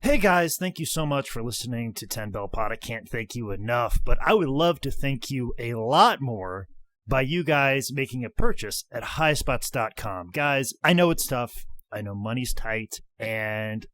Hey guys, thank you so much for listening to 10 Bell Pod. I can't thank you enough, but I would love to thank you a lot more by you guys making a purchase at highspots.com. Guys, I know it's tough. I know money's tight, and,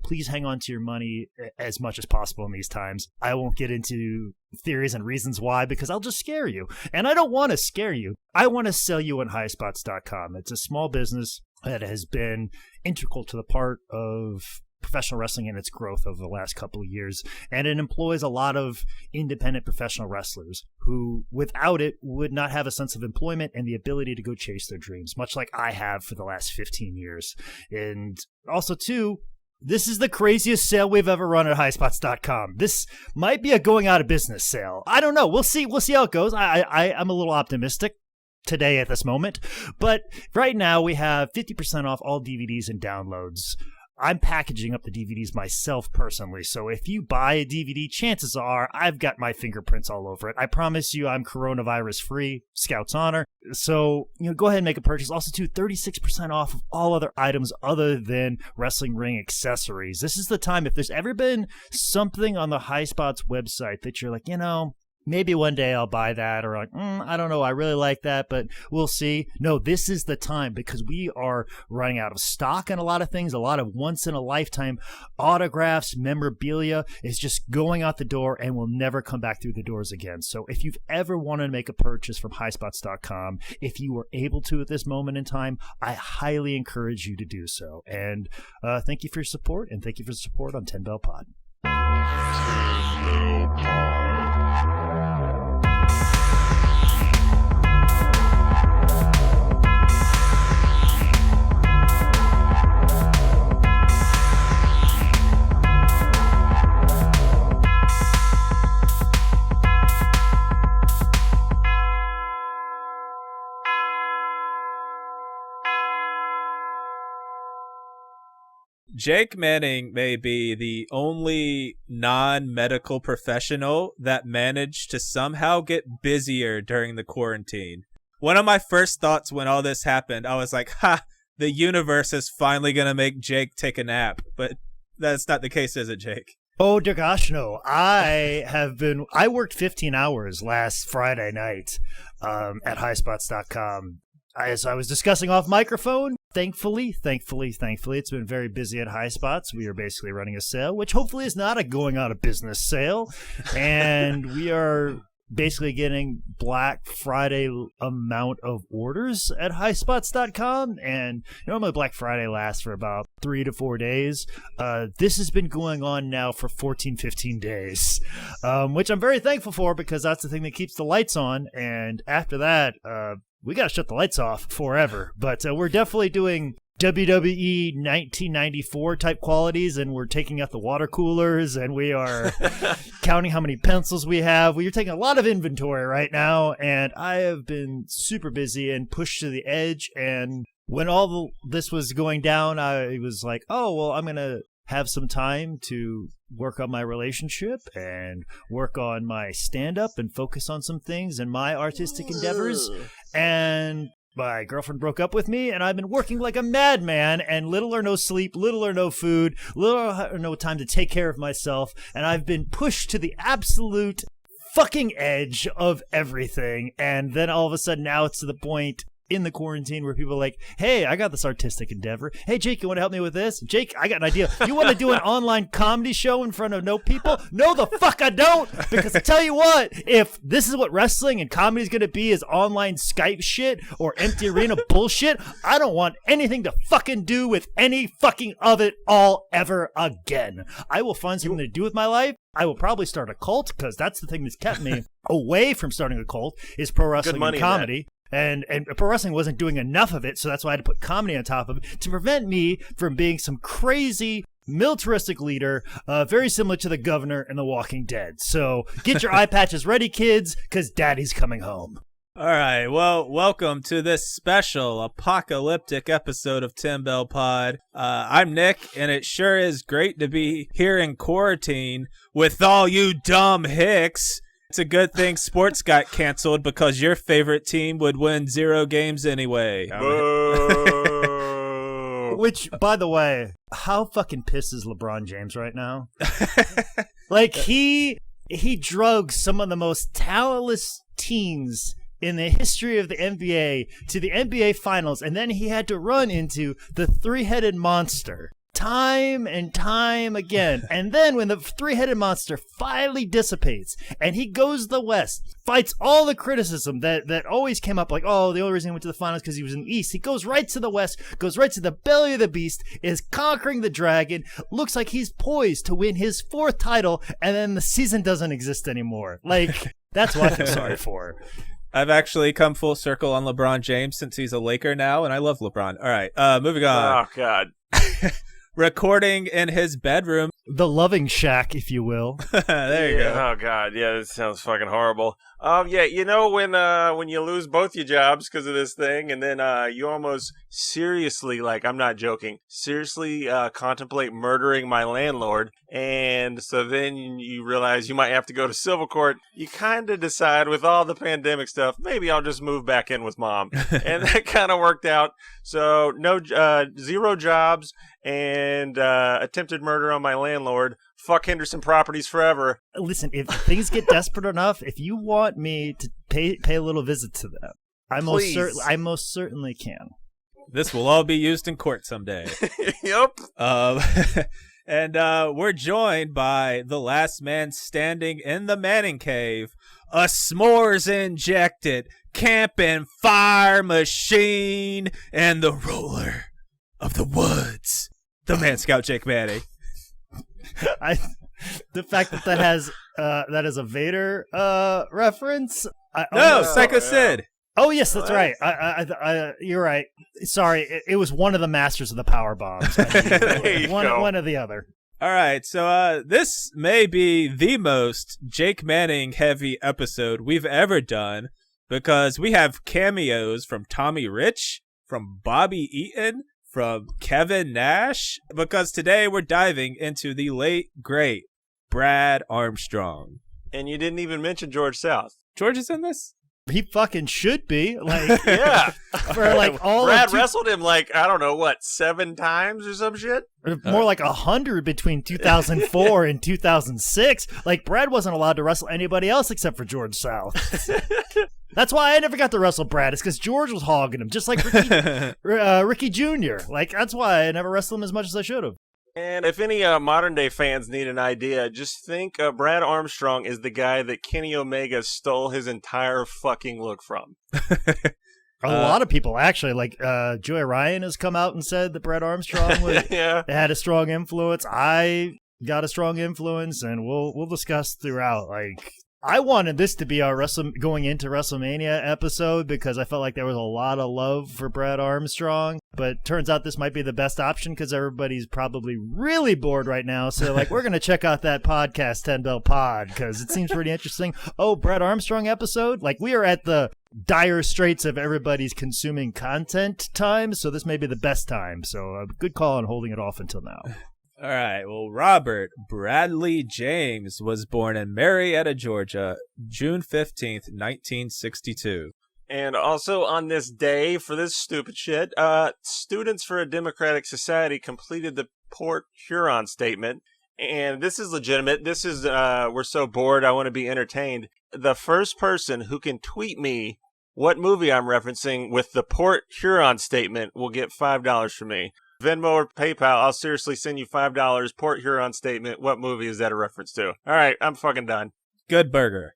please hang on to your money as much as possible in these times. I won't get into theories and reasons why, because I'll just scare you. And I don't want to scare you. I want to sell you on highspots.com. It's a small business that has been integral to the part of professional wrestling and its growth over the last couple of years. And it employs a lot of independent professional wrestlers who, without it, would not have a sense of employment and the ability to go chase their dreams, much like I have for the last 15 years. And also, too, this is the craziest sale we've ever run at highspots.com. This might be a going out of business sale. I don't know. We'll see how it goes. I'm a little optimistic today at this moment. But right now we have 50% off all DVDs and downloads. I'm packaging up the DVDs myself personally, so if you buy a DVD, chances are I've got my fingerprints all over it. I promise you I'm coronavirus-free, Scout's honor. So, go ahead and make a purchase. Also, too, 36% off of all other items other than wrestling ring accessories. This is the time. If there's ever been something on the High Spots website that you're like, maybe one day I'll buy that, or like, I don't know, I really like that, but we'll see. No, this is the time, because we are running out of stock on a lot of things. A lot of once-in-a-lifetime autographs, memorabilia is just going out the door and will never come back through the doors again. So if you've ever wanted to make a purchase from highspots.com, if you were able to at this moment in time, I highly encourage you to do so. And thank you for your support, and thank you for the support on 10 Bell Pod. 10 Bell Pod. Jake Manning may be the only non-medical professional that managed to somehow get busier during the quarantine. One of my first thoughts when all this happened, I was like, the universe is finally going to make Jake take a nap. But that's not the case, is it, Jake? Oh, dear gosh, no. I worked 15 hours last Friday night at highspots.com. As I was discussing off microphone, thankfully, it's been very busy at High Spots. We are basically running a sale, which hopefully is not a going out of business sale. And we are basically getting Black Friday amount of orders at highspots.com. And normally Black Friday lasts for about 3 to 4 days. This has been going on now for 14, 15 days, which I'm very thankful for, because that's the thing that keeps the lights on. And after that, we got to shut the lights off forever. But we're definitely doing WWE 1994 type qualities, and we're taking out the water coolers, and we are counting how many pencils we have. We are taking a lot of inventory right now, and I have been super busy and pushed to the edge. And when this was going down, I was like, oh, well, I'm going to have some time to work on my relationship and work on my stand-up and focus on some things and my artistic endeavors. And my girlfriend broke up with me, and I've been working like a madman, and little or no sleep, little or no food, little or no time to take care of myself, and I've been pushed to the absolute fucking edge of everything. And then all of a sudden now it's to the point in the quarantine where people are like, hey, I got this artistic endeavor. Hey, Jake, you want to help me with this? Jake, I got an idea. You want to do an online comedy show in front of no people? No, the fuck I don't. Because I tell you what, if this is what wrestling and comedy is going to be, is online Skype shit or empty arena bullshit, I don't want anything to fucking do with any fucking of it all ever again. I will find something to do with my life. I will probably start a cult, because that's the thing that's kept me away from starting a cult, is pro wrestling and comedy. And pro wrestling wasn't doing enough of it, so that's why I had to put comedy on top of it to prevent me from being some crazy militaristic leader, very similar to the governor in The Walking Dead. So get your eye patches ready, kids, because daddy's coming home. All right, well, welcome to this special apocalyptic episode of 10 Bell Pod. I'm Nick, and it sure is great to be here in quarantine with all you dumb hicks. It's a good thing sports got canceled, because your favorite team would win 0 games anyway. Which, by the way, how fucking pissed is LeBron James right now? Like, he drugged some of the most talentless teams in the history of the NBA to the NBA Finals, and then he had to run into the three-headed monster time and time again. And then when the three-headed monster finally dissipates and he goes to the West, fights all the criticism that always came up, like, oh, the only reason he went to the finals because he was in the East. He goes right to the West, goes right to the belly of the beast, is conquering the dragon, looks like he's poised to win his 4th title, and then the season doesn't exist anymore. Like, that's what I feel sorry for. I've actually come full circle on LeBron James since he's a Laker now, and I love LeBron. All right, moving on. Oh, God. Recording in his bedroom. The loving shack, if you will. There you go. Oh, God. Yeah, this sounds fucking horrible. Yeah, you know when you lose both your jobs because of this thing, and then you almost seriously, like, I'm not joking, seriously contemplate murdering my landlord, and so then you realize you might have to go to civil court. You kind of decide, with all the pandemic stuff, maybe I'll just move back in with Mom. And that kind of worked out. So no, 0 jobs and attempted murder on my landlord. Fuck Henderson Properties forever. Listen, if things get desperate enough, if you want me to pay a little visit to them, I most certainly can. This will all be used in court someday. Yep. And we're joined by the last man standing in the Manning cave, a s'mores injected camping fire machine, and the roller of the woods, the Man Scout Jake Manning. The fact that has that is a Vader reference. Psycho Sid. Oh yes, that's right. You're right. Sorry, it was one of the masters of the power bombs. One or the other. All right, so this may be the most Jake Manning heavy episode we've ever done because we have cameos from Tommy Rich, from Bobby Eaton, from Kevin Nash, because today we're diving into the late, great Brad Armstrong. And you didn't even mention George South. George is in this? He fucking should be. Like, yeah. For like all Brad wrestled him like, I don't know, what, 7 times or some shit? More like 100 between 2004 and 2006. Like, Brad wasn't allowed to wrestle anybody else except for George South. That's why I never got to wrestle Brad. It's because George was hogging him, just like Ricky Jr. Like, that's why I never wrestled him as much as I should have. And if any modern day fans need an idea, just think Brad Armstrong is the guy that Kenny Omega stole his entire fucking look from. A lot of people, actually. Like, Joey Ryan has come out and said that Brad Armstrong had a strong influence. I got a strong influence, and we'll discuss throughout. Like, I wanted this to be our going into WrestleMania episode because I felt like there was a lot of love for Brad Armstrong, but turns out this might be the best option because everybody's probably really bored right now. So, like, we're going to check out that podcast, 10 Bell Pod, because it seems pretty interesting. Oh, Brad Armstrong episode? Like, we are at the dire straits of everybody's consuming content time, so this may be the best time. So, a good call on holding it off until now. All right. Well, Robert Bradley James was born in Marietta, Georgia, June 15th, 1962. And also on this day, for this stupid shit, Students for a Democratic Society completed the Port Huron Statement. And this is legitimate. This is, we're so bored, I want to be entertained. The first person who can tweet me what movie I'm referencing with the Port Huron Statement will get $5 from me. Venmo or PayPal, I'll seriously send you $5. Port Huron Statement. What movie is that a reference to? All right, I'm fucking done. Good burger.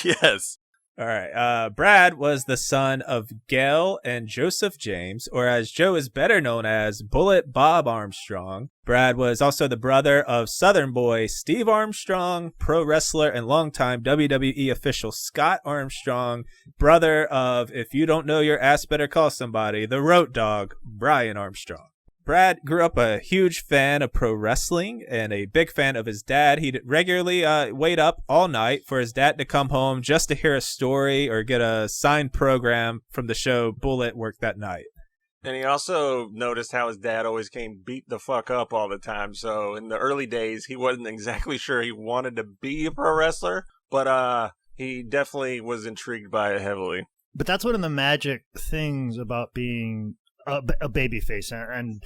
Yes. All right. Brad was the son of Gail and Joseph James, or as Joe is better known as, Bullet Bob Armstrong. Brad was also the brother of Southern Boy Steve Armstrong, pro wrestler and longtime WWE official Scott Armstrong, brother of, if you don't know your ass better call somebody, the Road Dogg, Brian Armstrong. Brad grew up a huge fan of pro wrestling and a big fan of his dad. He'd regularly wait up all night for his dad to come home just to hear a story or get a signed program from the show Bullet worked that night. And he also noticed how his dad always came beat the fuck up all the time. So in the early days, he wasn't exactly sure he wanted to be a pro wrestler, but he definitely was intrigued by it heavily. But that's one of the magic things about being a baby face, and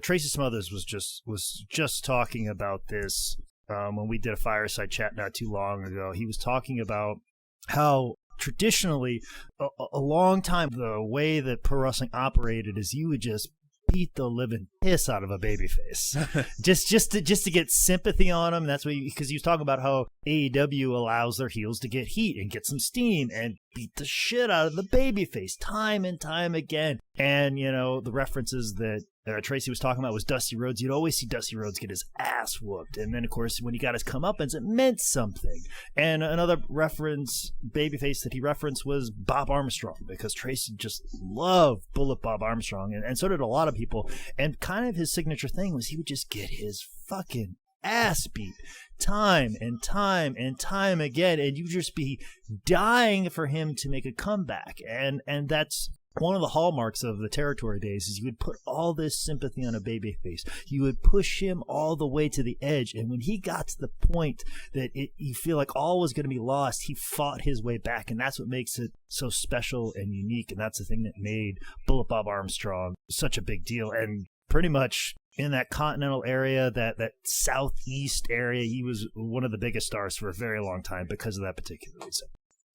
Tracy Smothers was just talking about this when we did a fireside chat not too long ago. He was talking about how traditionally a long time the way that pro wrestling operated is you would just beat the living piss out of a babyface just to get sympathy on him. That's what, because he was talking about how AEW allows their heels to get heat and get some steam and beat the shit out of the babyface time and time again. And you know, the references that Tracy was talking about was Dusty Rhodes. You'd always see Dusty Rhodes get his ass whooped, and then of course when he got his comeuppance, it meant something. And another reference, babyface that he referenced, was Bob Armstrong, because Tracy just loved Bullet Bob Armstrong, and so did a lot of people. And kind of his signature thing was he would just get his fucking ass beat time and time and time again, and you'd just be dying for him to make a comeback. And that's one of the hallmarks of the territory days, is you would put all this sympathy on a babyface. You would push him all the way to the edge, and when he got to the point that you feel like all was going to be lost, he fought his way back, and that's what makes it so special and unique, and that's the thing that made Bullet Bob Armstrong such a big deal. And pretty much in that continental area, that southeast area, he was one of the biggest stars for a very long time because of that particular reason.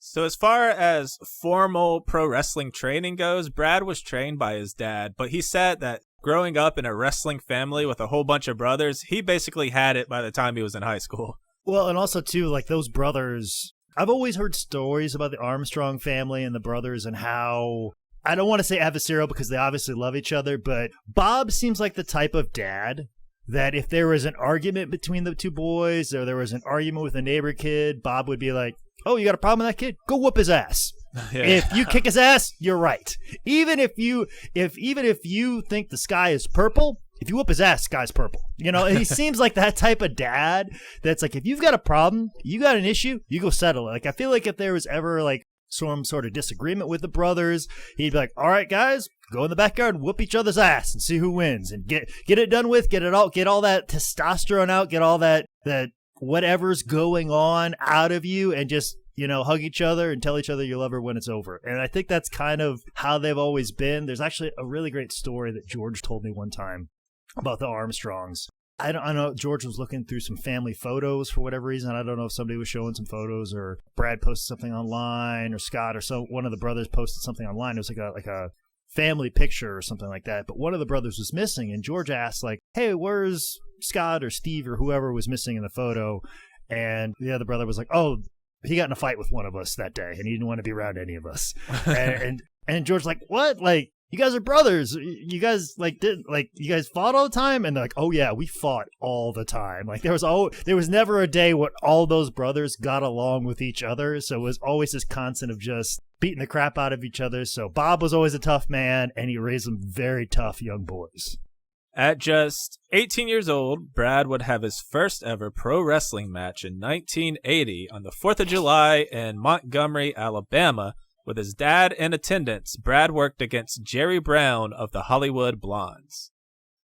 So as far as formal pro wrestling training goes, Brad was trained by his dad, but he said that growing up in a wrestling family with a whole bunch of brothers, he basically had it by the time he was in high school. Well, and also, too, like those brothers, I've always heard stories about the Armstrong family and the brothers and how, I don't want to say adversarial because they obviously love each other, but Bob seems like the type of dad that if there was an argument between the two boys, or there was an argument with a neighbor kid, Bob would be like, "Oh, you got a problem with that kid? Go whoop his ass." Yeah. If you kick his ass, you're right. Even if you think the sky is purple, if you whoop his ass, sky's purple. You know, he seems like that type of dad that's like, if you've got a problem, you got an issue, you go settle it. Like, I feel like if there was ever like some sort of disagreement with the brothers, he'd be like, "All right, guys, go in the backyard and whoop each other's ass and see who wins, and get it done with, get all that testosterone out, get all that whatever's going on out of you, and just, you know, hug each other and tell each other you love her when it's over." And I think that's kind of how they've always been. There's actually a really great story that George told me one time about the Armstrongs. I know George was looking through some family photos for whatever reason. I don't know if somebody was showing some photos, or Brad posted something online, or Scott, or one of the brothers posted something online. It was like a family picture or something like that. But one of the brothers was missing, and George asked, like, "Hey, where's Scott or Steve or whoever was missing in the photo?" And the other brother was like, "Oh, he got in a fight with one of us that day, and he didn't want to be around any of us." and George's like, "What? Like, you guys are brothers. You guys you guys fought all the time?" And they're like, "Oh yeah, we fought all the time. Like, there was never a day when all those brothers got along with each other. So it was always this constant of just beating the crap out of each other." So Bob was always a tough man, and he raised some very tough young boys. At just 18 years old, Brad would have his first ever pro wrestling match in 1980 on the 4th of July in Montgomery, Alabama. With his dad in attendance, Brad worked against Jerry Brown of the Hollywood Blondes.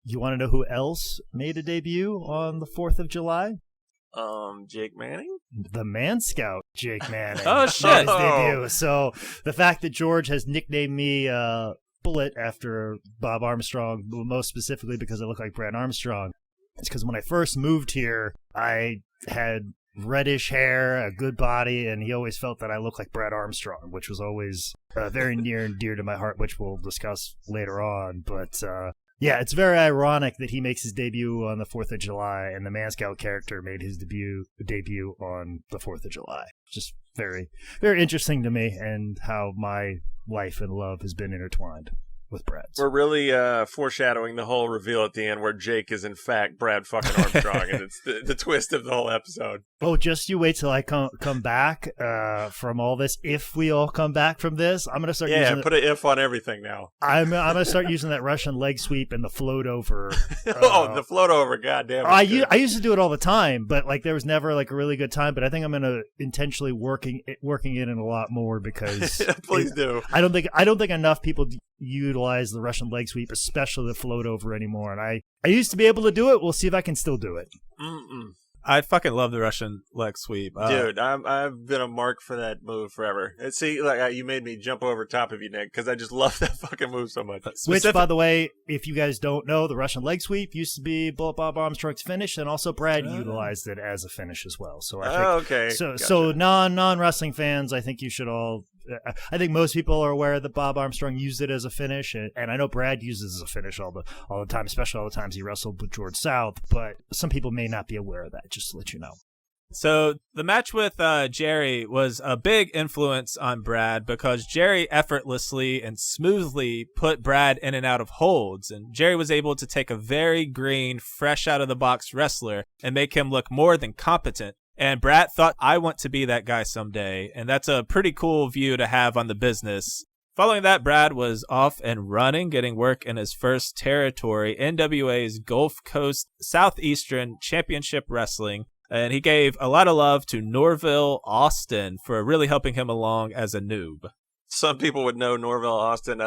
You want to know who else made a debut on the 4th of July? Jake Manning? The Man Scout, Jake Manning. Oh, shit. Made his debut. So the fact that George has nicknamed me Bullet after Bob Armstrong, most specifically because I look like Brad Armstrong, it's because when I first moved here, I had reddish hair, a good body, and he always felt that I looked like Brad Armstrong, which was always very near and dear to my heart, which we'll discuss later on. But yeah, it's very ironic that he makes his debut on the 4th of July, and the Man Scout character made his debut on the 4th of July. Just very, very interesting to me, and how my life and love has been intertwined with Brad's. We're really foreshadowing the whole reveal at the end, where Jake is in fact Brad fucking Armstrong, and it's the twist of the whole episode. Oh, just you wait till I come back from all this. If we all come back from this, I'm gonna start. Yeah, put an if on everything now. I'm gonna start using that Russian leg sweep and the float over. The float over, goddamn. I used to do it all the time, but like there was never like a really good time. But I think I'm gonna intentionally working it in a lot more, because please do. I don't think enough people utilize the Russian leg sweep, especially the float over, anymore. And I used to be able to do it. We'll see if I can still do it. I fucking love the Russian leg sweep. Dude, I've been a mark for that move forever. And see, like you made me jump over top of you, Nick, because I just love that fucking move so much. Which, by the way, if you guys don't know, the Russian leg sweep used to be Bullet Bob Armstrong's finish, and also Brad utilized it as a finish as well. So I think, okay. So non-wrestling fans, I think you should all. I think most people are aware that Bob Armstrong used it as a finish, and I know Brad uses it as a finish all the time, especially all the times he wrestled with George South. But some people may not be aware of that. Just to let you know. So the match with Jerry was a big influence on Brad because Jerry effortlessly and smoothly put Brad in and out of holds, and Jerry was able to take a very green, fresh out of the box wrestler and make him look more than competent. And Brad thought, I want to be that guy someday, and that's a pretty cool view to have on the business. Following that, Brad was off and running, getting work in his first territory, NWA's Gulf Coast Southeastern Championship Wrestling, and he gave a lot of love to Norville Austin for really helping him along as a noob. Some people would know Norville Austin.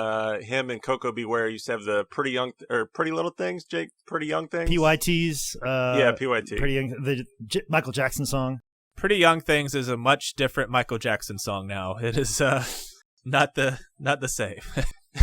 Him and Coco Beware used to have the Pretty Little Things, Jake. Pretty Young Things. PYTs. Yeah, PYT. Pretty Young. The Michael Jackson song. Pretty Young Things is a much different Michael Jackson song now. It is not the same.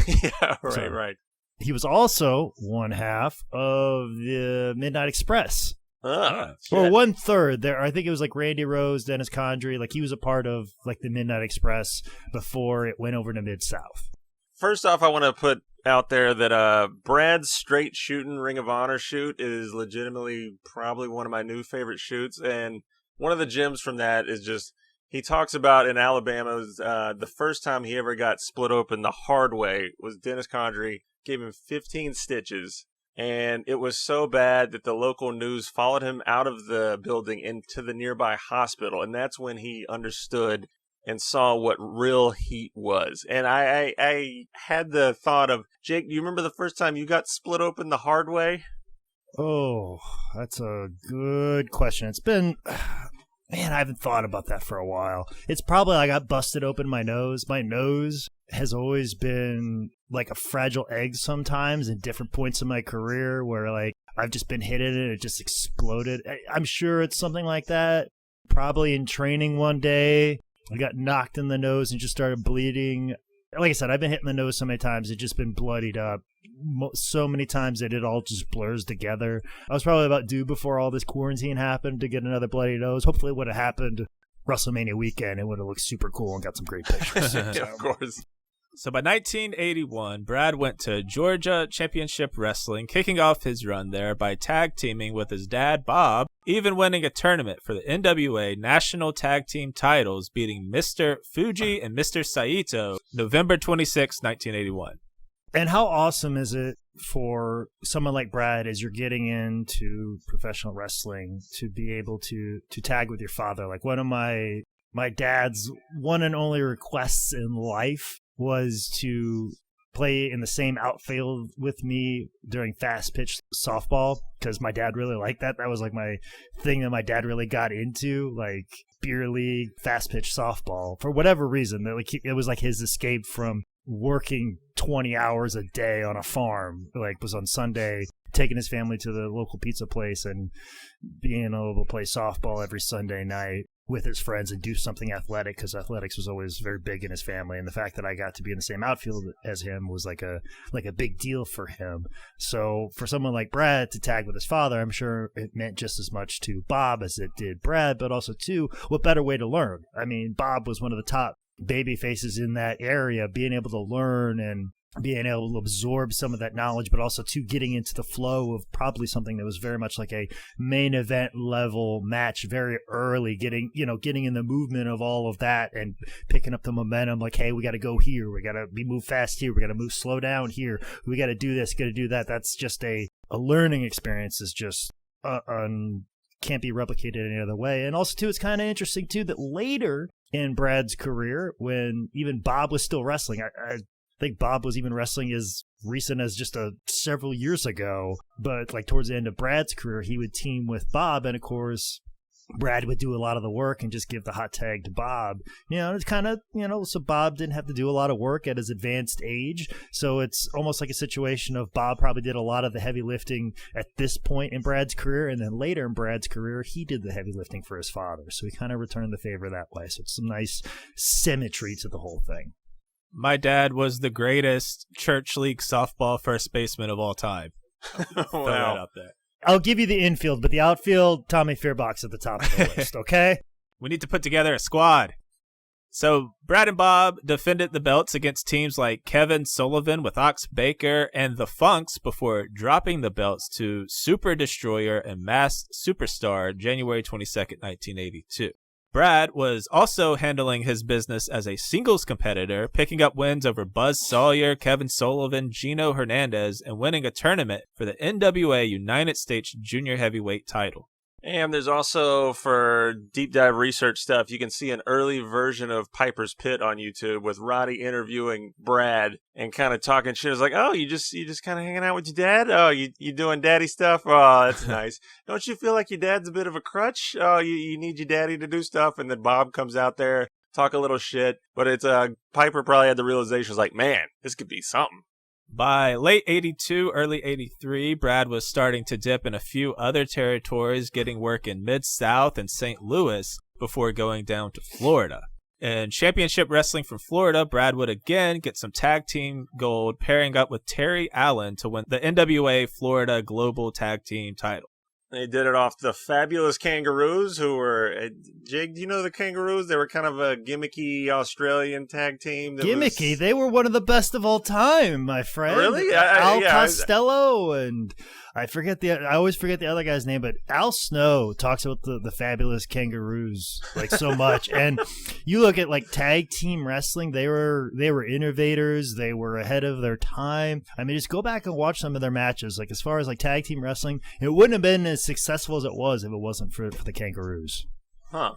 Yeah, right, right. He was also one half of the Midnight Express. Or 1/3 there. I think it was like Randy Rose, Dennis Condrey. Like he was a part of like the Midnight Express before it went over to Mid-South. First off, I want to put out there that Brad's straight shooting Ring of Honor shoot is legitimately probably one of my new favorite shoots. And one of the gems from that is just he talks about in Alabama the first time he ever got split open the hard way was Dennis Condrey gave him 15 stitches. And it was so bad that the local news followed him out of the building into the nearby hospital. And that's when he understood and saw what real heat was. And I had the thought of, Jake, do you remember the first time you got split open the hard way? Oh, that's a good question. It's been... Man, I haven't thought about that for a while. It's probably I got busted open my nose. My nose has always been like a fragile egg sometimes in different points in my career where like I've just been hit in it and it just exploded. I'm sure it's something like that. Probably in training one day, I got knocked in the nose and just started bleeding. Like I said, I've been hit in the nose so many times, it's just been bloodied up so many times that it all just blurs together. I was probably about due before all this quarantine happened to get another bloody nose. Hopefully it would have happened WrestleMania weekend. It would have looked super cool and got some great pictures. Yeah, of course. So by 1981, Brad went to Georgia Championship Wrestling, kicking off his run there by tag teaming with his dad, Bob, even winning a tournament for the NWA National Tag Team titles, beating Mr. Fuji and Mr. Saito, November 26, 1981. And how awesome is it for someone like Brad, as you're getting into professional wrestling, to be able to tag with your father? Like one of my dad's one and only requests in life was to play in the same outfield with me during fast pitch softball, because my dad really liked that. That was like my thing that my dad really got into, like beer league, fast pitch softball, for whatever reason. Like it was like his escape from working 20 hours a day on a farm. Like was on Sunday, taking his family to the local pizza place and being able to play softball every Sunday night with his friends and do something athletic, because athletics was always very big in his family, and the fact that I got to be in the same outfield as him was like a big deal for him. So for someone like Brad to tag with his father, I'm sure it meant just as much to Bob as it did Brad, but also too, what better way to learn? I mean, Bob was one of the top baby faces in that area, being able to learn and being able to absorb some of that knowledge, but also too getting into the flow of probably something that was very much like a main event level match very early, getting in the movement of all of that and picking up the momentum. Like, hey, we got to go here. We got to move fast here. We got to move slow down here. We got to do this, got to do that. That's just a learning experience is just can't be replicated any other way. And also too, it's kind of interesting too, that later in Brad's career, when even Bob was still wrestling, I think Bob was even wrestling as recent as just several years ago. But like towards the end of Brad's career, he would team with Bob. And of course, Brad would do a lot of the work and just give the hot tag to Bob. It's kind of, so Bob didn't have to do a lot of work at his advanced age. So it's almost like a situation of Bob probably did a lot of the heavy lifting at this point in Brad's career. And then later in Brad's career, he did the heavy lifting for his father. So he kind of returned the favor that way. So it's some nice symmetry to the whole thing. My dad was the greatest church league softball first baseman of all time. Throw that up there. I'll give you the infield, but the outfield, Tommy Fearbox at the top of the list, okay? We need to put together a squad. So Brad and Bob defended the belts against teams like Kevin Sullivan with Ox Baker and the Funks before dropping the belts to Super Destroyer and Masked Superstar January 22nd, 1982. Brad was also handling his business as a singles competitor, picking up wins over Buzz Sawyer, Kevin Sullivan, Gino Hernandez, and winning a tournament for the NWA United States Junior Heavyweight title. And there's also, for deep dive research stuff, you can see an early version of Piper's Pit on YouTube with Roddy interviewing Brad and kind of talking shit. It's like, oh, you just kind of hanging out with your dad? Oh, you doing daddy stuff? Oh, that's nice. Don't you feel like your dad's a bit of a crutch? Oh, you need your daddy to do stuff. And then Bob comes out there, talk a little shit. But it's Piper probably had the realization, was like, man, this could be something. By late 82, early 83, Brad was starting to dip in a few other territories, getting work in Mid-South and St. Louis before going down to Florida. In championship wrestling from Florida, Brad would again get some tag team gold, pairing up with Terry Allen to win the NWA Florida Global Tag Team title. They did it off the Fabulous Kangaroos, who were, Jake, do you know the Kangaroos? They were kind of a gimmicky Australian tag team. Gimmicky? They were one of the best of all time, my friend. Really? Al Costello and I always forget the other guy's name, but Al Snow talks about the Fabulous Kangaroos like so much. And you look at like tag team wrestling, they were innovators, they were ahead of their time. I mean, just go back and watch some of their matches. Like as far as like tag team wrestling, it wouldn't have been as successful as it was if it wasn't for the Kangaroos. Huh.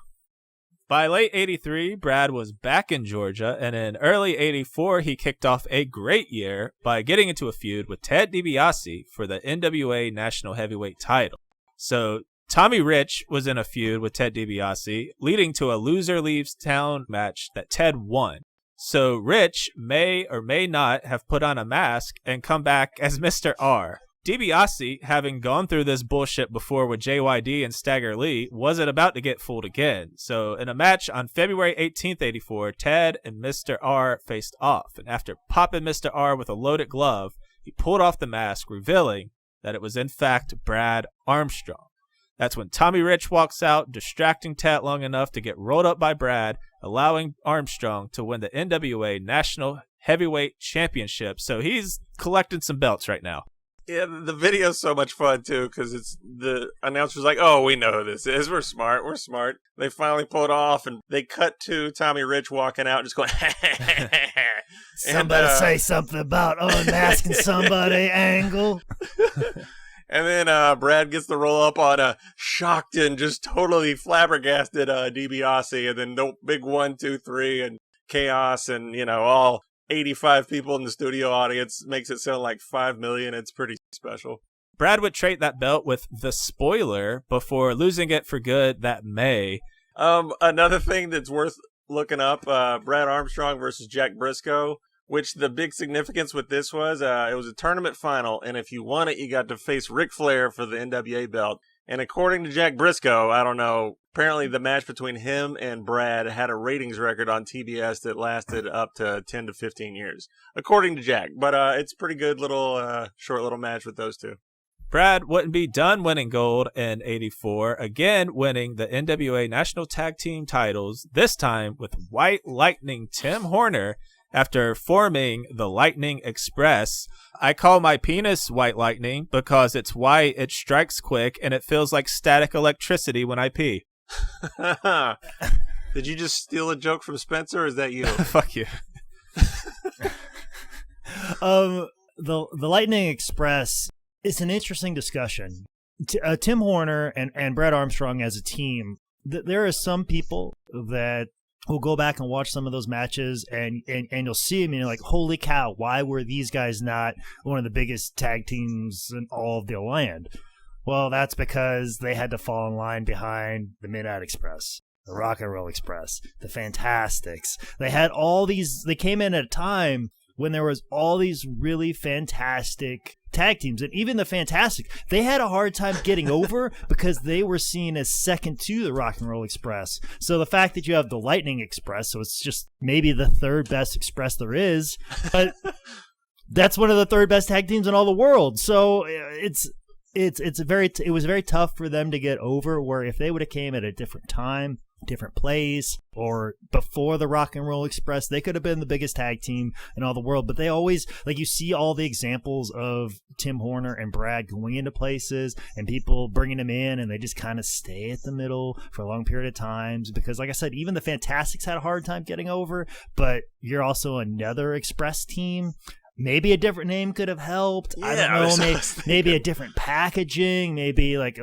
By late 83, Brad was back in Georgia, and in early 84, he kicked off a great year by getting into a feud with Ted DiBiase for the NWA National Heavyweight title. So Tommy Rich was in a feud with Ted DiBiase, leading to a loser leaves town match that Ted won. So Rich may or may not have put on a mask and come back as Mr. R. DiBiase, having gone through this bullshit before with JYD and Stagger Lee, wasn't about to get fooled again. So in a match on February 18th, 84, Ted and Mr. R faced off. And after popping Mr. R with a loaded glove, he pulled off the mask, revealing that it was in fact Brad Armstrong. That's when Tommy Rich walks out, distracting Ted long enough to get rolled up by Brad, allowing Armstrong to win the NWA National Heavyweight Championship. So he's collecting some belts right now. Yeah, the video's so much fun, too, because it's the announcer's like, oh, we know who this is. We're smart. They finally pulled off, and they cut to Tommy Rich walking out, just going, Somebody say something about unmasking somebody, Angle. And then Brad gets the roll up on a shocked and just totally flabbergasted DiBiase, and then the big 1, 2, 3, and chaos, and, all 85 people in the studio audience makes it sound like 5 million. It's pretty special. Brad would trade that belt with the Spoiler before losing it for good that May. Another thing that's worth looking up, Brad Armstrong versus Jack Brisco, which the big significance with this was, it was a tournament final, and if you won it, you got to face Ric Flair for the NWA belt. And according to Jack Brisco, I don't know, apparently the match between him and Brad had a ratings record on TBS that lasted up to 10 to 15 years, according to Jack. But it's a pretty good short little match with those two. Brad wouldn't be done winning gold in 84, again winning the NWA National Tag Team titles, this time with White Lightning Tim Horner, after forming the Lightning Express. I call my penis White Lightning because it's white, it strikes quick, and it feels like static electricity when I pee. Did you just steal a joke from Spencer, or is that you? Fuck you. The Lightning Express is an interesting discussion. Tim Horner and Brad Armstrong as a team, there are some people that will go back and watch some of those matches and you'll see them and you're like, holy cow, why were these guys not one of the biggest tag teams in all of the land? Well, that's because they had to fall in line behind the Midnight Express, the Rock and Roll Express, the Fantastics. They had all these. They came in at a time when there was all these really fantastic tag teams, and even the Fantastic, they had a hard time getting over because they were seen as second to the Rock and Roll Express. So the fact that you have the Lightning Express, so it's just maybe the third best express there is, but that's one of the third best tag teams in all the world. So it was very tough for them to get over, where if they would have came at a different time, different place, or before the Rock and Roll Express, they could have been the biggest tag team in all the world. But they always, like, you see all the examples of Tim Horner and Brad going into places and people bringing them in, and they just kind of stay at the middle for a long period of times because, like I said, even the Fantastics had a hard time getting over, but you're also another Express team. Maybe a different name could have helped. Yeah, I don't know. Maybe a different packaging. Maybe like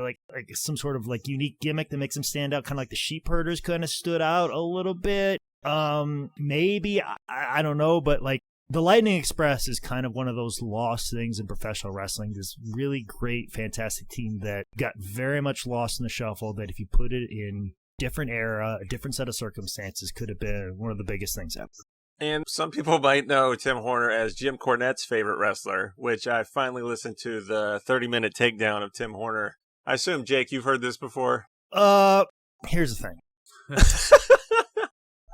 some sort of like unique gimmick that makes them stand out. Kind of like the Sheep Herders kind of stood out a little bit. Maybe I don't know, but like the Lightning Express is kind of one of those lost things in professional wrestling. This really great, fantastic team that got very much lost in the shuffle. That if you put it in different era, a different set of circumstances, could have been one of the biggest things ever. And some people might know Tim Horner as Jim Cornette's favorite wrestler, which I finally listened to the 30-minute takedown of Tim Horner. I assume, Jake, you've heard this before? Here's the thing.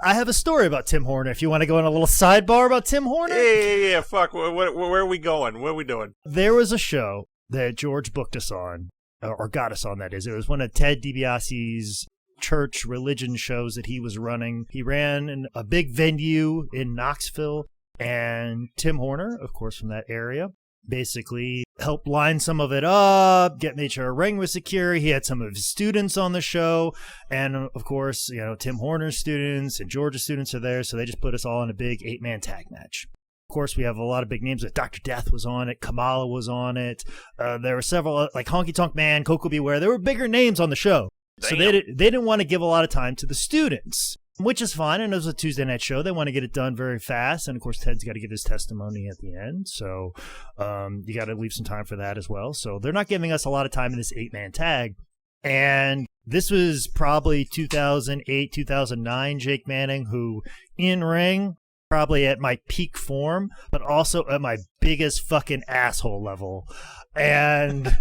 I have a story about Tim Horner. If you want to go on a little sidebar about Tim Horner. Yeah. Fuck. Where are we going? What are we doing? There was a show that George booked us on, or got us on, that is. It was one of Ted DiBiase's church religion shows that he was running. He ran in a big venue in Knoxville, and Tim Horner, of course, from that area, basically helped line some of it up, made sure a ring was secure. He had some of his students on the show, and of course, you know, Tim Horner's students and George's students are there, so they just put us all in a big 8-man tag match. Of course, we have a lot of big names. Dr. Death was on it. Kamala was on it. There were several, like Honky Tonk Man, Coco Beware. There were bigger names on the show. So they didn't want to give a lot of time to the students, which is fine. And it was a Tuesday night show. They want to get it done very fast. And, of course, Ted's got to give his testimony at the end. So you got to leave some time for that as well. So they're not giving us a lot of time in this 8-man tag. And this was probably 2008, 2009, Jake Manning, who in ring, probably at my peak form, but also at my biggest fucking asshole level. And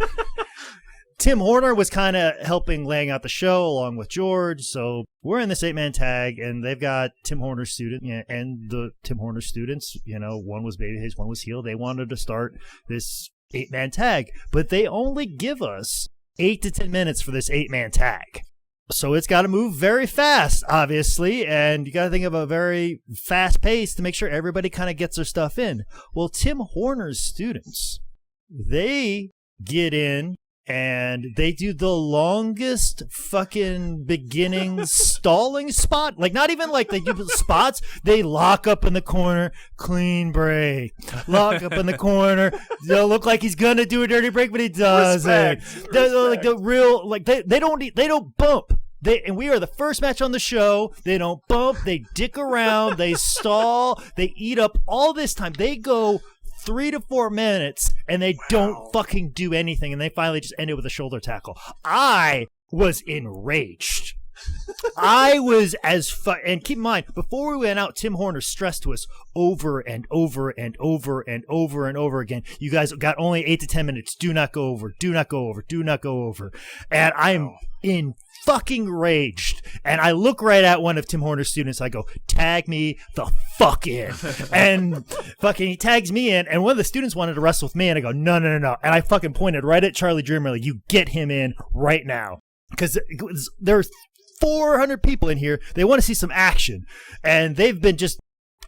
Tim Horner was kind of helping laying out the show along with George. So we're in this 8-man tag, and they've got Tim Horner's student, and the Tim Horner students, you know, one was babyface, one was heel. They wanted to start this 8-man tag, but they only give us 8 to 10 minutes for this 8-man tag. So it's got to move very fast, obviously, and you got to think of a very fast pace to make sure everybody kind of gets their stuff in. Well, Tim Horner's students, they get in and they do the longest fucking beginning stalling spot. Like, not even like they do spots. They lock up in the corner, clean break. Lock up in the corner. They'll look like he's gonna do a dirty break, but he doesn't. They're like the real, like they don't bump. And we are the first match on the show. They don't bump. They dick around. They stall. They eat up all this time. They go 3 to 4 minutes, and they don't fucking do anything, and they finally just end it with a shoulder tackle. I was enraged. I was and keep in mind, before we went out, Tim Horner stressed to us over and over and over and over and over again, you guys got only 8 to 10 minutes. Do not go over. Do not go over. Do not go over. And I'm in fucking raged, and I look right at one of Tim Horner's students. I go, tag me the fuck in. And fucking he tags me in, and one of the students wanted to wrestle with me, and I go, no. And I fucking pointed right at Charlie Dreamer, like, you get him in right now. Because there's 400 people in here. They want to see some action, and they've been just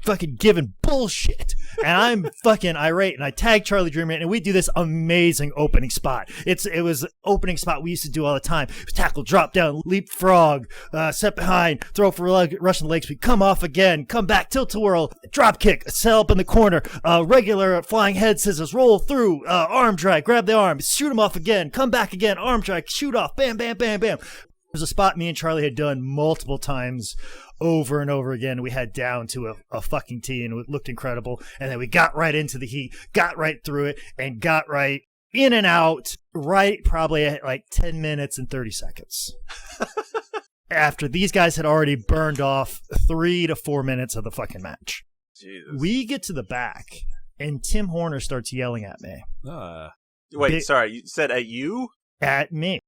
fucking giving bullshit. And I'm fucking irate, and I tag Charlie Dreamer, and we do this amazing opening spot. It was an opening spot we used to do all the time. Tackle, drop down, leapfrog, set behind, throw for Russian leg sweep, come off again, come back, tilt-a-whirl, drop kick, set up in the corner, regular flying head scissors, roll through, arm drag, grab the arm, shoot him off again, come back again, arm drag, shoot off, bam, bam, bam, bam. It was a spot me and Charlie had done multiple times over and over again. We had down to a fucking T, and it looked incredible. And then we got right into the heat, got right through it, and got right in and out, right, probably at like 10 minutes and 30 seconds. After these guys had already burned off 3 to 4 minutes of the fucking match. Jesus. We get to the back, and Tim Horner starts yelling at me. Wait, sorry, you said at you? At me.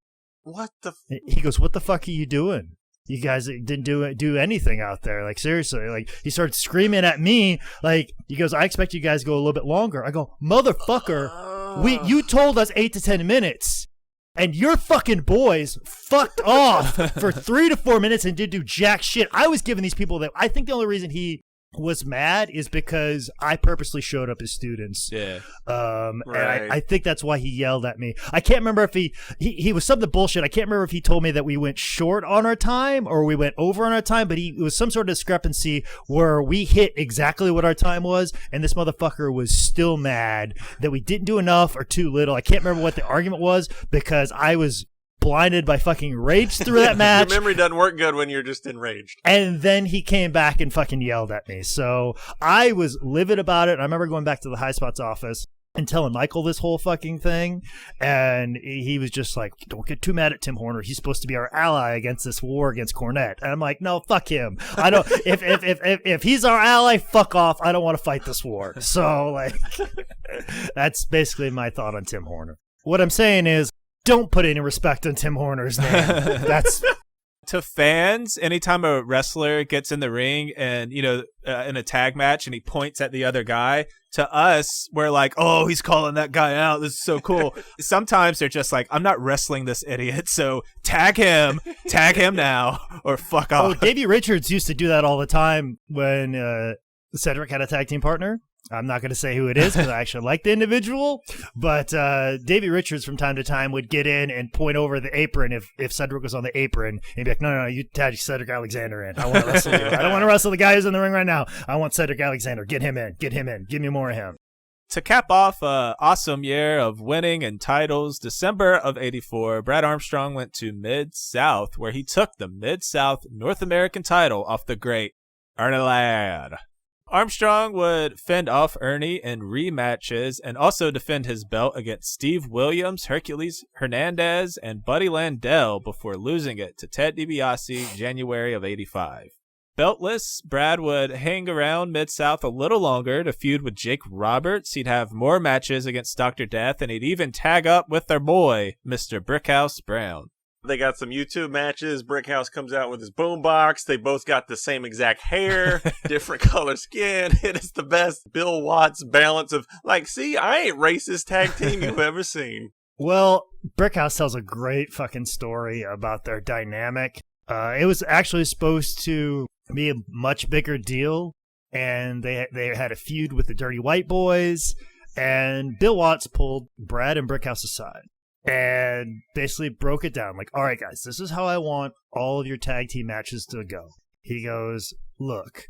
What the? He goes, what the fuck are you doing? You guys didn't do anything out there. Like, seriously. Like, he started screaming at me. Like, he goes, I expect you guys to go a little bit longer. I go, motherfucker, you told us 8 to 10 minutes. And your fucking boys fucked off for 3 to 4 minutes and didn't do jack shit. I was giving these people that. I think the only reason he was mad is because I purposely showed up as students. Yeah. Right. And I think that's why he yelled at me. I can't remember if he was something bullshit. I can't remember if he told me that we went short on our time or we went over on our time, but it was some sort of discrepancy where we hit exactly what our time was, and this motherfucker was still mad that we didn't do enough or too little. I can't remember what the argument was because I was blinded by fucking rage through that match. Your memory doesn't work good when you're just enraged. And then he came back and fucking yelled at me. So I was livid about it. I remember going back to the High Spots office and telling Michael this whole fucking thing. And he was just like, don't get too mad at Tim Horner. He's supposed to be our ally against this war against Cornette. And I'm like, no, fuck him. I don't, if he's our ally, fuck off. I don't want to fight this war. So like, that's basically my thought on Tim Horner. What I'm saying is, don't put any respect on Tim Horner's name. That's to fans. Anytime a wrestler gets in the ring and in a tag match and he points at the other guy, to us, we're like, oh, he's calling that guy out. This is so cool. Sometimes they're just like, I'm not wrestling this idiot, so tag him now, or fuck off. Oh, Davey Richards used to do that all the time when Cedric had a tag team partner. I'm not going to say who it is because I actually like the individual, but Davey Richards from time to time would get in and point over the apron if Cedric was on the apron and be like, no, you tag Cedric Alexander in. I want to wrestle you. I don't want to wrestle the guy who's in the ring right now. I want Cedric Alexander. Get him in. Give me more of him. To cap off an awesome year of winning and titles, December of '84, Brad Armstrong went to Mid-South, where he took the Mid-South North American title off the great Ernie Ladd. Armstrong would fend off Ernie in rematches and also defend his belt against Steve Williams, Hercules Hernandez, and Buddy Landell before losing it to Ted DiBiase January of '85. Beltless, Brad would hang around Mid-South a little longer to feud with Jake Roberts. He'd have more matches against Dr. Death, and he'd even tag up with their boy, Mr. Brickhouse Brown. They got some YouTube matches. Brickhouse comes out with his boombox. They both got the same exact hair, different color skin. It is the best Bill Watts balance of, like, see, I ain't racist tag team you've ever seen. Well, Brickhouse tells a great fucking story about their dynamic. It was actually supposed to be a much bigger deal, and they had a feud with the Dirty White Boys, and Bill Watts pulled Brad and Brickhouse aside and basically broke it down. Like, all right, guys, this is how I want all of your tag team matches to go. He goes, look,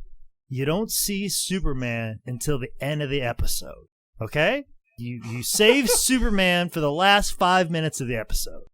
you don't see Superman until the end of the episode, okay? You save Superman for the last 5 minutes of the episode,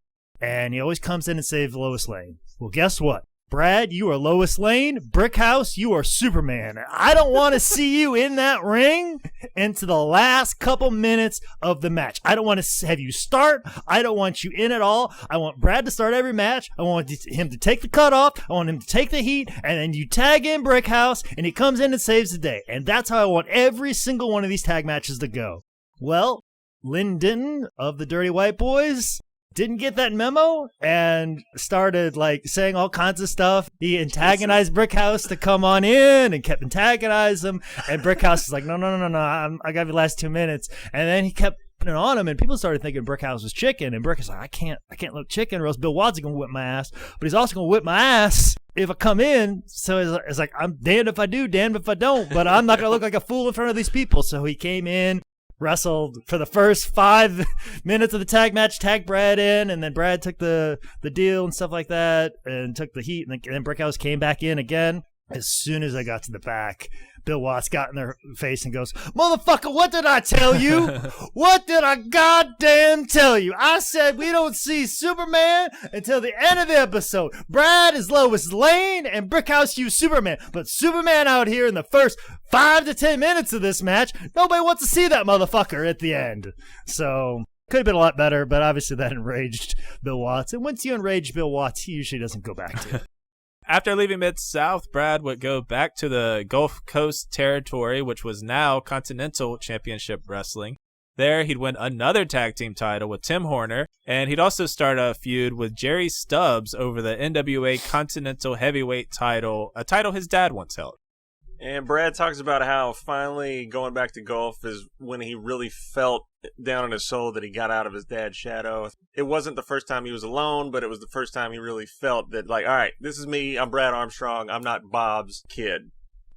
and he always comes in and saves Lois Lane. Well, guess what? Brad, you are Lois Lane. Brickhouse, you are Superman. I don't want to see you in that ring into the last couple minutes of the match. I don't want to have you start. I don't want you in at all. I want Brad to start every match. I want him to take the cut off. I want him to take the heat. And then you tag in Brickhouse, and he comes in and saves the day. And that's how I want every single one of these tag matches to go. Well, Lynn Denton of the Dirty White Boys didn't get that memo and started like saying all kinds of stuff. He antagonized Brickhouse to come on in and kept antagonizing him. And Brickhouse is like, no, I got the last 2 minutes. And then he kept putting it on him, and people started thinking Brickhouse was chicken. And Brickhouse was like, I can't look chicken, or else Bill Watts is gonna whip my ass. But he's also gonna whip my ass if I come in. So it's like, I'm damned if I do, damned if I don't. But I'm not gonna look like a fool in front of these people. So he came in, wrestled for the first 5 minutes of the tag match, tagged Brad in, and then Brad took the deal and stuff like that and took the heat, and then Brickhouse came back in again. As soon as I got to the back, Bill Watts got in their face and goes, motherfucker, what did I tell you? What did I goddamn tell you? I said we don't see Superman until the end of the episode. Brad is Lois Lane and Brickhouse you Superman. But Superman out here in the first 5 to 10 minutes of this match, nobody wants to see that motherfucker at the end. So Could have been a lot better, but obviously that enraged Bill Watts. And once you enrage Bill Watts, he usually doesn't go back to it. After leaving Mid-South, Brad would go back to the Gulf Coast territory, which was now Continental Championship Wrestling. There, he'd win another tag team title with Tim Horner, and he'd also start a feud with Jerry Stubbs over the NWA Continental Heavyweight title, a title his dad once held. And Brad talks about how finally going back to golf is when he really felt down in his soul that he got out of his dad's shadow. It wasn't the first time he was alone, but it was the first time he really felt that, like, all right, this is me. I'm Brad Armstrong. I'm not Bob's kid.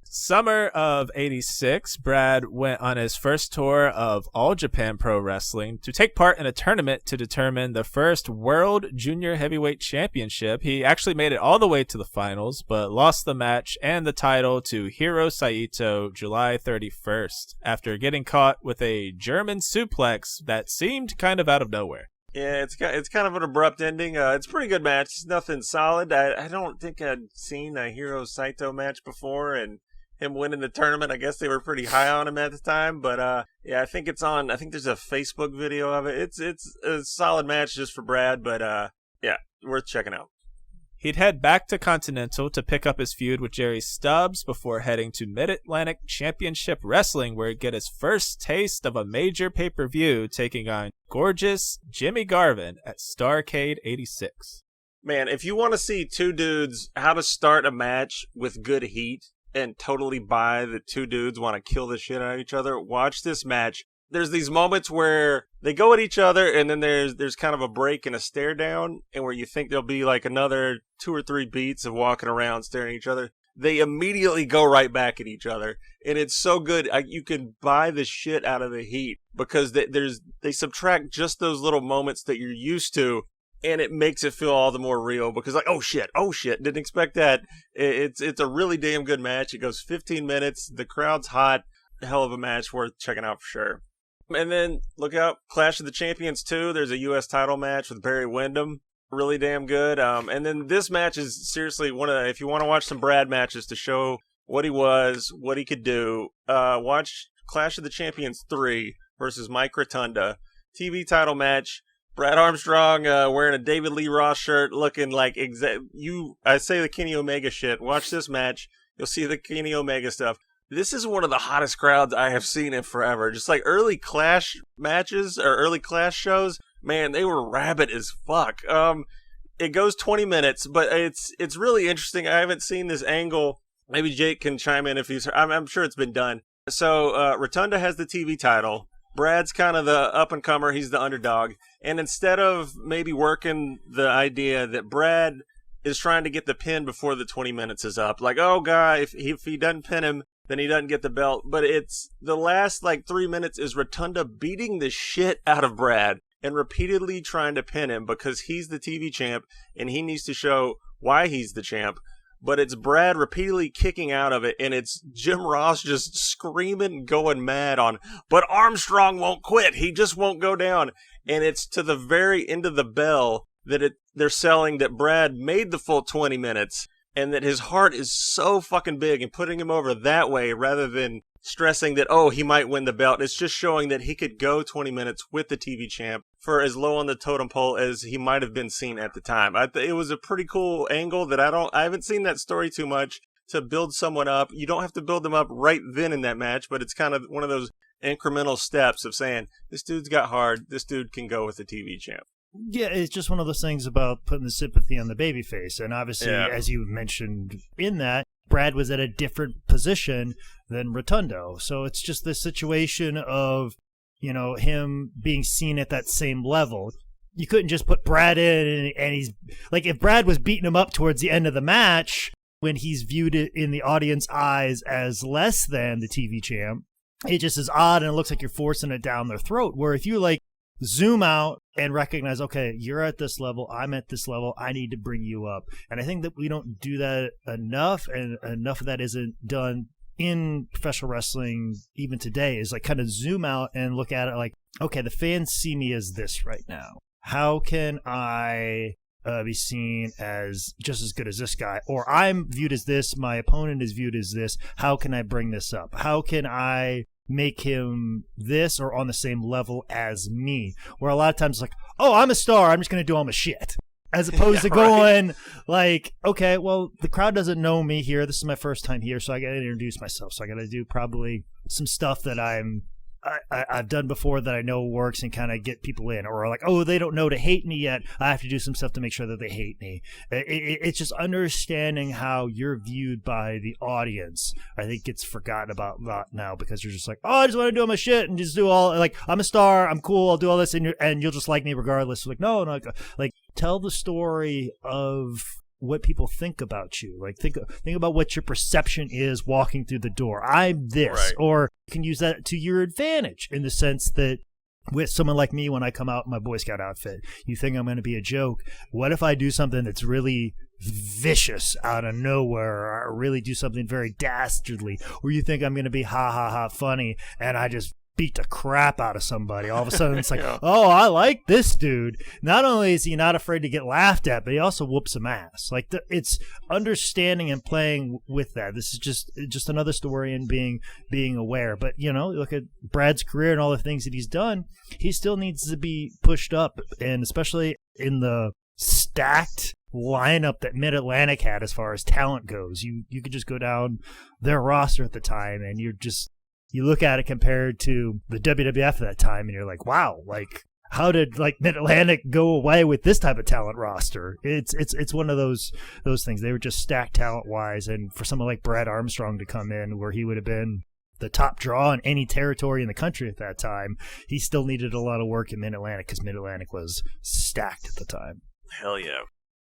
Summer of '86, Brad went on his first tour of All Japan Pro Wrestling to take part in a tournament to determine the first World Junior Heavyweight Championship. He actually made it all the way to the finals, but lost the match and the title to Hiro Saito July 31st after getting caught with a German suplex that seemed kind of out of nowhere. Yeah, it's kind of an abrupt ending. It's a pretty good match. It's nothing solid. I don't think I'd seen a Hiro Saito match before, and him winning the tournament, I guess they were pretty high on him at the time. But yeah, I think there's a Facebook video of it. It's a solid match just for Brad, but yeah, worth checking out. He'd head back to Continental to pick up his feud with Jerry Stubbs before heading to Mid-Atlantic Championship Wrestling, where he'd get his first taste of a major pay-per-view, taking on gorgeous Jimmy Garvin at Starrcade 86. Man, if you want to see two dudes how to start a match with good heat, and totally buy the two dudes want to kill the shit out of each other, watch this match. There's these moments where they go at each other, and then there's kind of a break and a stare down, and where you think there'll be like another 2 or 3 beats of walking around staring at each other. They immediately go right back at each other, and it's so good. You can buy the shit out of the heat because they subtract just those little moments that you're used to, and it makes it feel all the more real because, like, oh shit, didn't expect that. It's a really damn good match. It goes 15 minutes. The crowd's hot. Hell of a match worth checking out for sure. And then look out, Clash of the Champions 2. There's a U.S. title match with Barry Windham. Really damn good. And then this match is seriously if you want to watch some Brad matches to show what he was, what he could do, watch Clash of the Champions 3 versus Mike Rotunda. TV title match. Brad Armstrong wearing a David Lee Roth shirt, looking like I say the Kenny Omega shit. Watch this match. You'll see the Kenny Omega stuff. This is one of the hottest crowds I have seen in forever. Just like early Clash matches or early Clash shows, man, they were rabid as fuck. It goes 20 minutes, but it's really interesting. I haven't seen this angle. Maybe Jake can chime in if he's. I'm sure it's been done. So Rotunda has the TV title. Brad's kind of the up-and-comer. He's the underdog. And instead of maybe working the idea that Brad is trying to get the pin before the 20 minutes is up, like, oh, God, if he doesn't pin him, then he doesn't get the belt. But it's the last, 3 minutes is Rotunda beating the shit out of Brad and repeatedly trying to pin him because he's the TV champ and he needs to show why he's the champ. But it's Brad repeatedly kicking out of it, and it's Jim Ross just screaming and going mad on, but Armstrong won't quit. He just won't go down. And it's to the very end of the bell that they're selling that Brad made the full 20 minutes, and that his heart is so fucking big, and putting him over that way rather than stressing that, oh, he might win the belt. It's just showing that he could go 20 minutes with the TV champ for as low on the totem pole as he might have been seen at the time. It was a pretty cool angle that I haven't seen that story too much to build someone up. You don't have to build them up right then in that match, but it's kind of one of those incremental steps of saying, this dude's got hard, this dude can go with the TV champ. Yeah, it's just one of those things about putting the sympathy on the babyface. And obviously, as you mentioned in that, Brad was at a different position than Rotundo. So it's just this situation of, him being seen at that same level. You couldn't just put Brad in and he's like, if Brad was beating him up towards the end of the match when he's viewed in the audience eyes as less than the TV champ, it just is odd and it looks like you're forcing it down their throat. Where if you zoom out and recognize, okay, you're at this level, I'm at this level, I need to bring you up. And I think that we don't do that enough, and enough of that isn't done in professional wrestling even today, is kind of zoom out and look at it like, okay, the fans see me as this right now. How can I be seen as just as good as this guy? Or I'm viewed as this, my opponent is viewed as this. How can I bring this up? How can I make him this or on the same level as me. Where a lot of times it's like, oh, I'm a star, I'm just going to do all my shit. As opposed to going like, okay, well, the crowd doesn't know me here. This is my first time here, so I got to introduce myself. So I got to do probably some stuff that I've done before that I know works and kind of get people in. Or like, oh, they don't know to hate me yet. I have to do some stuff to make sure that they hate me. It's just understanding how you're viewed by the audience. I think gets forgotten about a lot now because you're just like, oh, I just want to do all my shit and just do all, like, I'm a star, I'm cool, I'll do all this, and you'll just like me regardless. Like, no, like, tell the story of what people think about you. Like, think about what your perception is walking through the door. I'm this. Right. Or you can use that to your advantage in the sense that with someone like me, when I come out in my Boy Scout outfit, you think I'm going to be a joke. What if I do something that's really vicious out of nowhere, or really do something very dastardly, or you think I'm going to be ha ha ha funny, and I just beat the crap out of somebody. All of a sudden it's like, oh, I like this dude. Not only is he not afraid to get laughed at, but he also whoops some ass. Like, it's understanding and playing with that. This is just another story and being aware. But, you know, look at Brad's career and all the things that he's done. He still needs to be pushed up, and especially in the stacked lineup that Mid-Atlantic had as far as talent goes. You could just go down their roster at the time, and you look at it compared to the WWF at that time, and you're like, wow, like, how did, like, Mid-Atlantic go away with this type of talent roster? It's one of those things. They were just stacked talent-wise, and for someone like Brad Armstrong to come in where he would have been the top draw in any territory in the country at that time, he still needed a lot of work in Mid-Atlantic because Mid-Atlantic was stacked at the time. Hell yeah.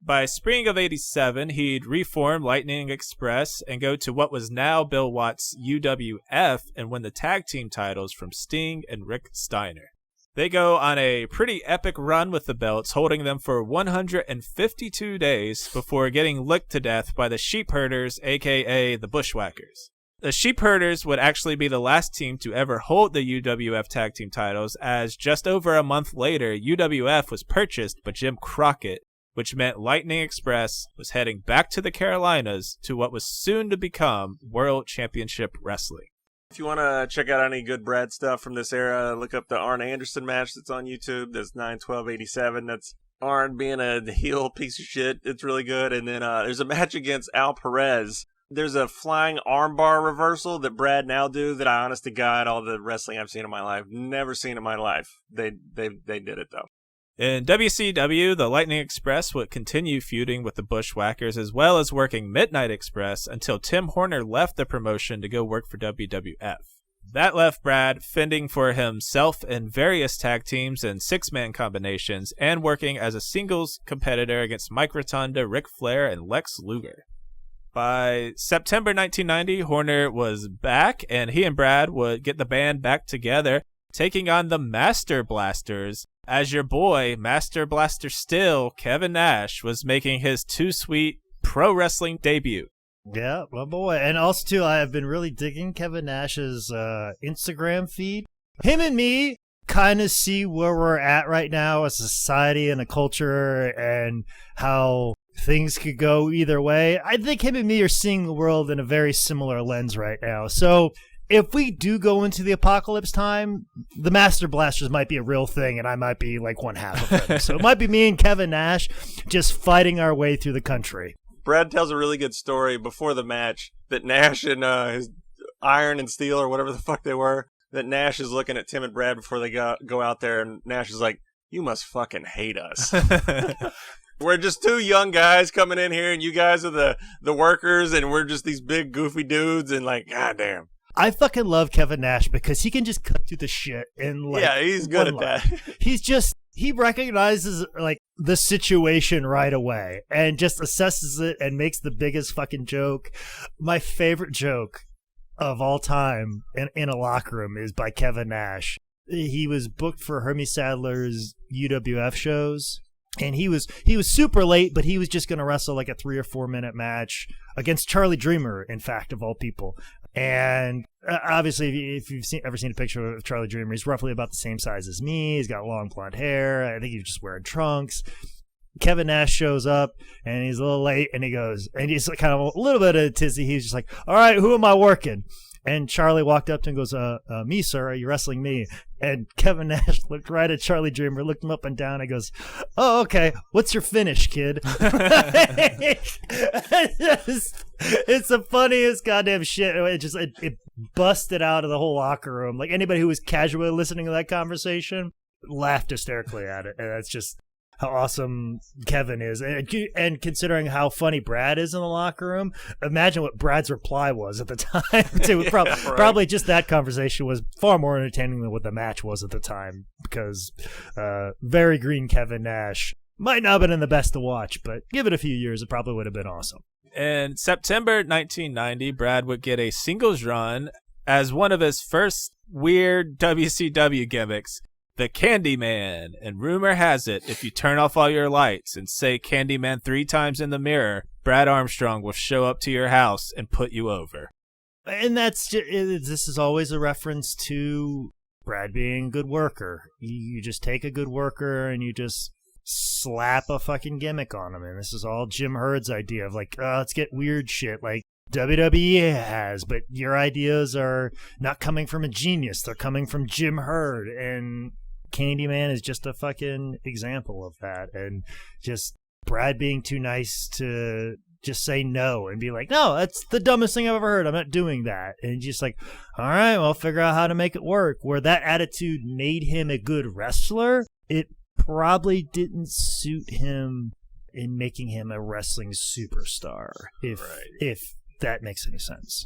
By spring of '87, he'd reform Lightning Express and go to what was now Bill Watts' UWF and win the tag team titles from Sting and Rick Steiner. They go on a pretty epic run with the belts, holding them for 152 days before getting licked to death by the Sheepherders, aka the Bushwhackers. The Sheepherders would actually be the last team to ever hold the UWF tag team titles, as just over a month later, UWF was purchased by Jim Crockett, which meant Lightning Express was heading back to the Carolinas to what was soon to become World Championship Wrestling. If you want to check out any good Brad stuff from this era, look up the Arn Anderson match that's on YouTube. That's 9/12/87. That's Arn being a heel piece of shit. It's really good. And then there's a match against Al Perez. There's a flying armbar reversal that Brad now do that I, honest to God, all the wrestling I've seen in my life, never seen in my life. They did it, though. In WCW, the Lightning Express would continue feuding with the Bushwhackers as well as working Midnight Express until Tim Horner left the promotion to go work for WWF. That left Brad fending for himself in various tag teams and six-man combinations and working as a singles competitor against Mike Rotunda, Ric Flair, and Lex Luger. By September 1990, Horner was back, and he and Brad would get the band back together, taking on the Master Blasters, as your boy, Master Blaster still, Kevin Nash, was making his Too Sweet pro wrestling debut. Yeah, my boy. And also, too, I have been really digging Kevin Nash's Instagram feed. Him and me kind of see where we're at right now as a society and a culture and how things could go either way. I think him and me are seeing the world in a very similar lens right now. So if we do go into the apocalypse time, the Master Blasters might be a real thing, and I might be like one half of them. So it might be me and Kevin Nash just fighting our way through the country. Brad tells a really good story before the match that Nash and his Iron and Steel, or whatever the fuck they were, that Nash is looking at Tim and Brad before they go out there, and Nash is like, you must fucking hate us. We're just two young guys coming in here, and you guys are the workers, and we're just these big goofy dudes, and like, goddamn. I fucking love Kevin Nash because he can just cut through the shit in like, yeah, he's good at that. He recognizes like the situation right away and just assesses it and makes the biggest fucking joke. My favorite joke of all time in a locker room is by Kevin Nash. He was booked for Hermie Sadler's UWF shows. And he was super late, but he was just going to wrestle like a 3 or 4 minute match against Charlie Dreamer, in fact, of all people. And obviously, if you've ever seen a picture of Charlie Dreamer, he's roughly about the same size as me. He's got long blonde hair. I think he's just wearing trunks. Kevin Nash shows up, and he's a little late, and he goes, and he's kind of a little bit of a tizzy. He's just like, all right, who am I working? And Charlie walked up to him and goes, me, sir, are you wrestling me? And Kevin Nash looked right at Charlie Dreamer, looked him up and down, and goes, oh, okay, what's your finish, kid? It's the funniest goddamn shit. It busted out of the whole locker room. Like, anybody who was casually listening to that conversation laughed hysterically at it. And that's just how awesome Kevin is. And considering how funny Brad is in the locker room, imagine what Brad's reply was at the time. Too. Probably just that conversation was far more entertaining than what the match was at the time, because very green Kevin Nash might not have been the best to watch, but give it a few years, it probably would have been awesome. In September 1990, Brad would get a singles run as one of his first weird WCW gimmicks, the Candyman. And rumor has it, if you turn off all your lights and say Candyman 3 times in the mirror, Brad Armstrong will show up to your house and put you over. And this is always a reference to Brad being a good worker. You just take a good worker and you just slap a fucking gimmick on him. And this is all Jim Herd's idea of like, let's get weird shit like WWE has, but your ideas are not coming from a genius. They're coming from Jim Herd. And Candyman is just a fucking example of that. And just Brad being too nice to just say no and be like, no, that's the dumbest thing I've ever heard. I'm not doing that. And just like, all right, well, figure out how to make it work. Where that attitude made him a good wrestler, it probably didn't suit him in making him a wrestling superstar, if that makes any sense.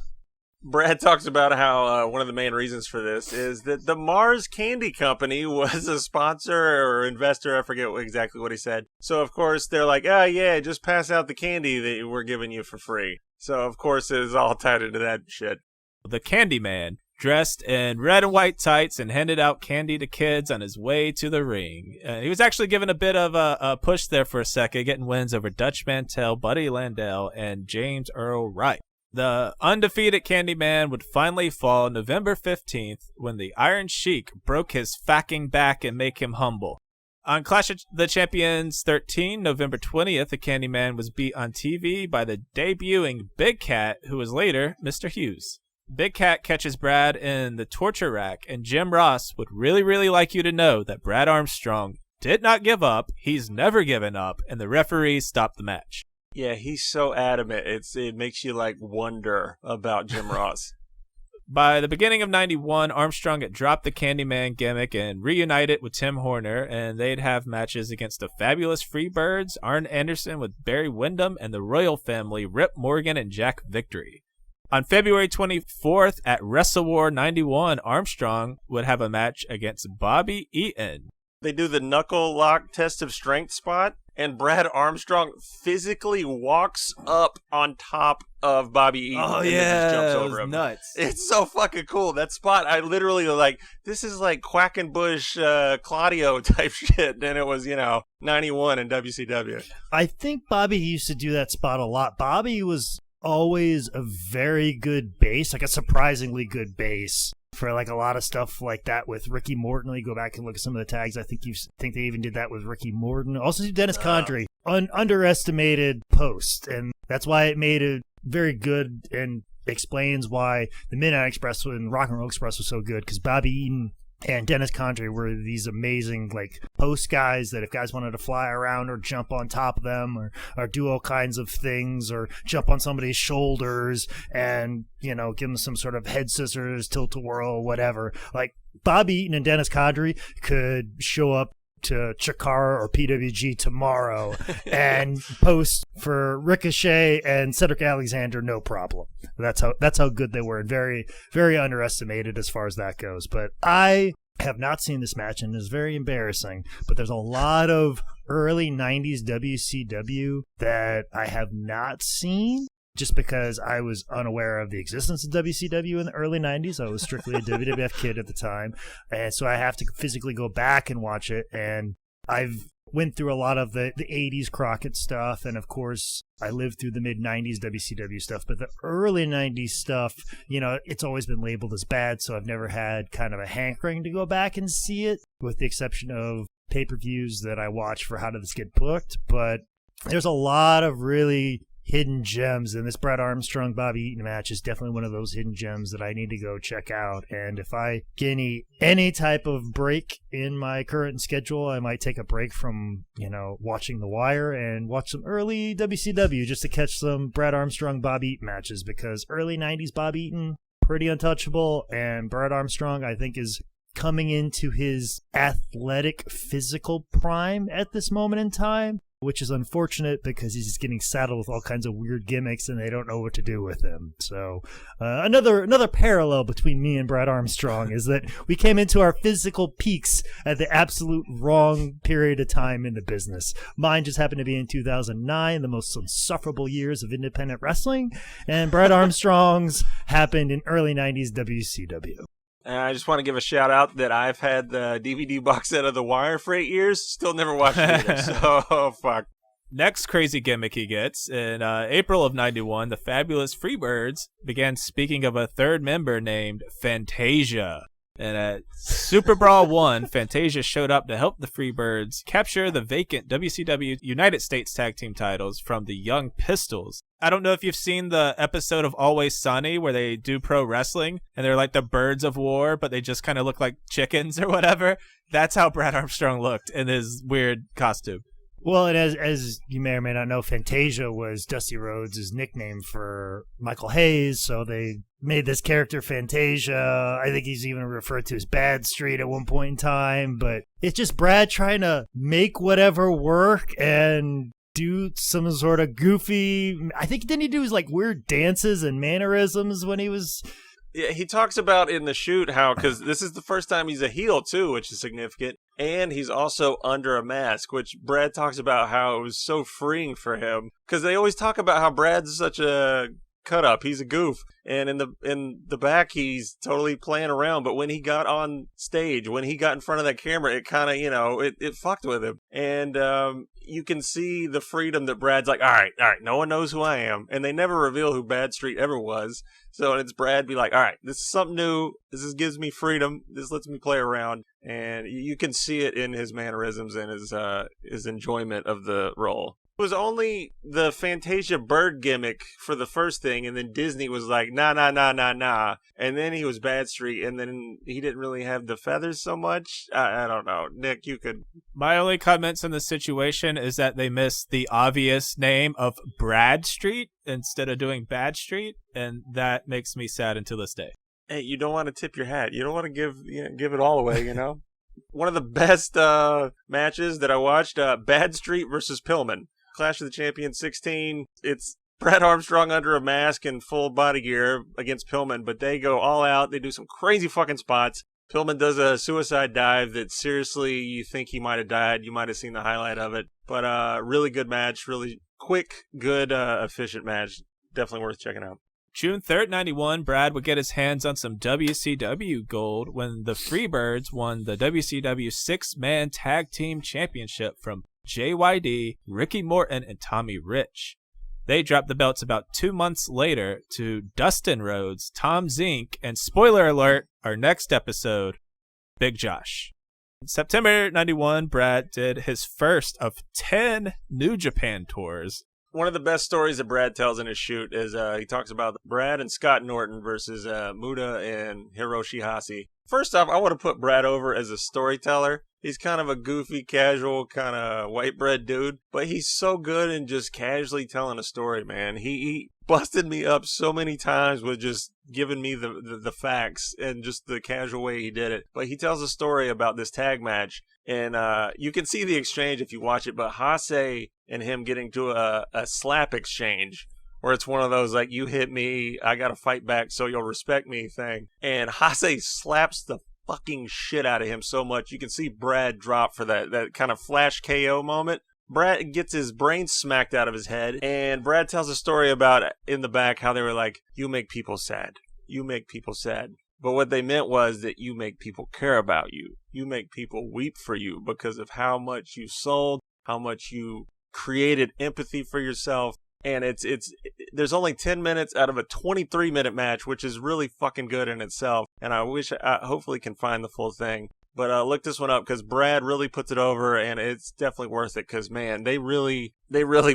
Brad talks about how one of the main reasons for this is that the Mars Candy Company was a sponsor or investor. I forget exactly what he said. So, of course, they're like, oh, yeah, just pass out the candy that we're giving you for free. So, of course, it is all tied into that shit. The Candyman, dressed in red and white tights and handed out candy to kids on his way to the ring. He was actually given a bit of a push there for a second, getting wins over Dutch Mantell, Buddy Landell, and James Earl Wright. The undefeated Candyman would finally fall November 15th when the Iron Sheik broke his fucking back and make him humble. On Clash of the Champions 13, November 20th, the Candyman was beat on TV by the debuting Big Cat, who was later Mr. Hughes. Big Cat catches Brad in the torture rack, and Jim Ross would really, really like you to know that Brad Armstrong did not give up, he's never given up, and the referee stopped the match. Yeah, he's so adamant. It makes you like wonder about Jim Ross. By the beginning of 91, Armstrong had dropped the Candyman gimmick and reunited with Tim Horner, and they'd have matches against the Fabulous Freebirds, Arn Anderson with Barry Windham, and the Royal Family, Rip Morgan and Jack Victory. On February 24th at WrestleWar 91, Armstrong would have a match against Bobby Eaton. They do the knuckle lock test of strength spot, and Brad Armstrong physically walks up on top of Bobby Eaton. Oh, and yeah, just jumps it over was him. nuts. It's so fucking cool. That spot, I literally like, this is like Quackenbush, Claudio type shit. And it was, 91 in WCW. I think Bobby used to do that spot a lot. Bobby was always a very good base, like a surprisingly good base for like a lot of stuff like that with Ricky Morton. You go back and look at some of the tags. I think they even did that with Ricky Morton. Also Dennis Condrey, underestimated post, and that's why it made it very good and explains why the Midnight Express and Rock and Roll Express was so good, because Bobby Eaton and Dennis Condrey were these amazing like post guys that if guys wanted to fly around or jump on top of them or do all kinds of things or jump on somebody's shoulders and, give them some sort of head scissors, tilt-a-whirl, whatever. Like Bobby Eaton and Dennis Condrey could show up to Chikara or PWG tomorrow and post for Ricochet and Cedric Alexander, no problem. That's how good they were, and very, very underestimated as far as that goes. But I have not seen this match, and it's very embarrassing, but there's a lot of early 90s WCW that I have not seen, just because I was unaware of the existence of WCW in the early 90s. I was strictly a WWF kid at the time, and so I have to physically go back and watch it. And I've went through a lot of the 80s Crockett stuff, and of course I lived through the mid-90s WCW stuff, but the early 90s stuff, it's always been labeled as bad, so I've never had kind of a hankering to go back and see it, with the exception of pay-per-views that I watch for How Did This Get Booked. But there's a lot of really hidden gems, and this Brad Armstrong Bobby Eaton match is definitely one of those hidden gems that I need to go check out. And if I get any type of break in my current schedule, I might take a break from, watching The Wire and watch some early WCW just to catch some Brad Armstrong Bobby Eaton matches, because early 90s Bobby Eaton, pretty untouchable, and Brad Armstrong, I think, is coming into his athletic physical prime at this moment in time, which is unfortunate because he's just getting saddled with all kinds of weird gimmicks and they don't know what to do with him. So another parallel between me and Brad Armstrong is that we came into our physical peaks at the absolute wrong period of time in the business. Mine just happened to be in 2009, the most insufferable years of independent wrestling, and Brad Armstrong's happened in early 90s WCW. I just want to give a shout out that I've had the DVD box set of The Wire for 8 years. Still never watched it either, so fuck. Next crazy gimmick he gets, in April of 91, the Fabulous Freebirds began speaking of a third member named Fantasia. And at Super Brawl 1, Fantasia showed up to help the Freebirds capture the vacant WCW United States Tag Team titles from the Young Pistols. I don't know if you've seen the episode of Always Sunny where they do pro wrestling and they're like the birds of war, but they just kind of look like chickens or whatever. That's how Brad Armstrong looked in his weird costume. Well, and as you may or may not know, Fantasia was Dusty Rhodes' nickname for Michael Hayes, so they made this character Fantasia. I think he's even referred to as Bad Street at one point in time, but it's just Brad trying to make whatever work and do some sort of goofy, I think, didn't he do his like weird dances and mannerisms when he was... Yeah, he talks about in the shoot how, because this is the first time he's a heel too, which is significant, and he's also under a mask, which Brad talks about how it was so freeing for him, because they always talk about how Brad's such a cut up, he's a goof, and in the back he's totally playing around, but when he got on stage, when he got in front of that camera, it kind of, it fucked with him, and you can see the freedom that Brad's like, all right, no one knows who I am, and they never reveal who Bad Street ever was. So it's Brad be like, all right, this is something new. This gives me freedom. This lets me play around. And you can see it in his mannerisms and his enjoyment of the role. It was only the Fantasia bird gimmick for the first thing, and then Disney was like, nah. And then he was Bad Street, and then he didn't really have the feathers so much. I don't know. Nick, you could... My only comments on the situation is that they missed the obvious name of Brad Street instead of doing Bad Street, and that makes me sad until this day. Hey, you don't want to tip your hat. You don't want to give it all away, One of the best matches that I watched, Bad Street versus Pillman. Clash of the Champions 16. It's Brad Armstrong under a mask and full body gear against Pillman, but they go all out. They do some crazy fucking spots. Pillman does a suicide dive that seriously you think he might have died. You might have seen the highlight of it. But really good match, really quick, good, efficient match. Definitely worth checking out. June 3rd, 91, Brad would get his hands on some WCW gold when the Freebirds won the WCW Six-Man Tag Team Championship from JYD, Ricky Morton, and Tommy Rich. They dropped the belts about 2 months later to Dustin Rhodes, Tom Zink, and spoiler alert, our next episode, Big Josh. In September 91, Brad did his first of 10 New Japan tours. One of the best stories that Brad tells in his shoot is he talks about Brad and Scott Norton versus Muda and Hiroshi Hase. First off, I want to put Brad over as a storyteller. He's kind of a goofy, casual, kind of white bread dude, but he's so good in just casually telling a story, man. He busted me up so many times with just giving me the facts and just the casual way he did it. But he tells a story about this tag match, and you can see the exchange if you watch it, but Hase and him getting to a slap exchange where it's one of those, like, you hit me, I got to fight back so you'll respect me thing. And Hase slaps the fucking shit out of him so much. You can see Brad drop for that kind of flash KO moment. Brad gets his brain smacked out of his head, and Brad tells a story about in the back how they were like, you make people sad. You make people sad. But what they meant was that you make people care about you. You make people weep for you because of how much you sold, how much you created empathy for yourself. And there's only 10 minutes out of a 23-minute match, which is really fucking good in itself. And I wish I hopefully can find the full thing. But look this one up because Brad really puts it over, and it's definitely worth it because, man, they really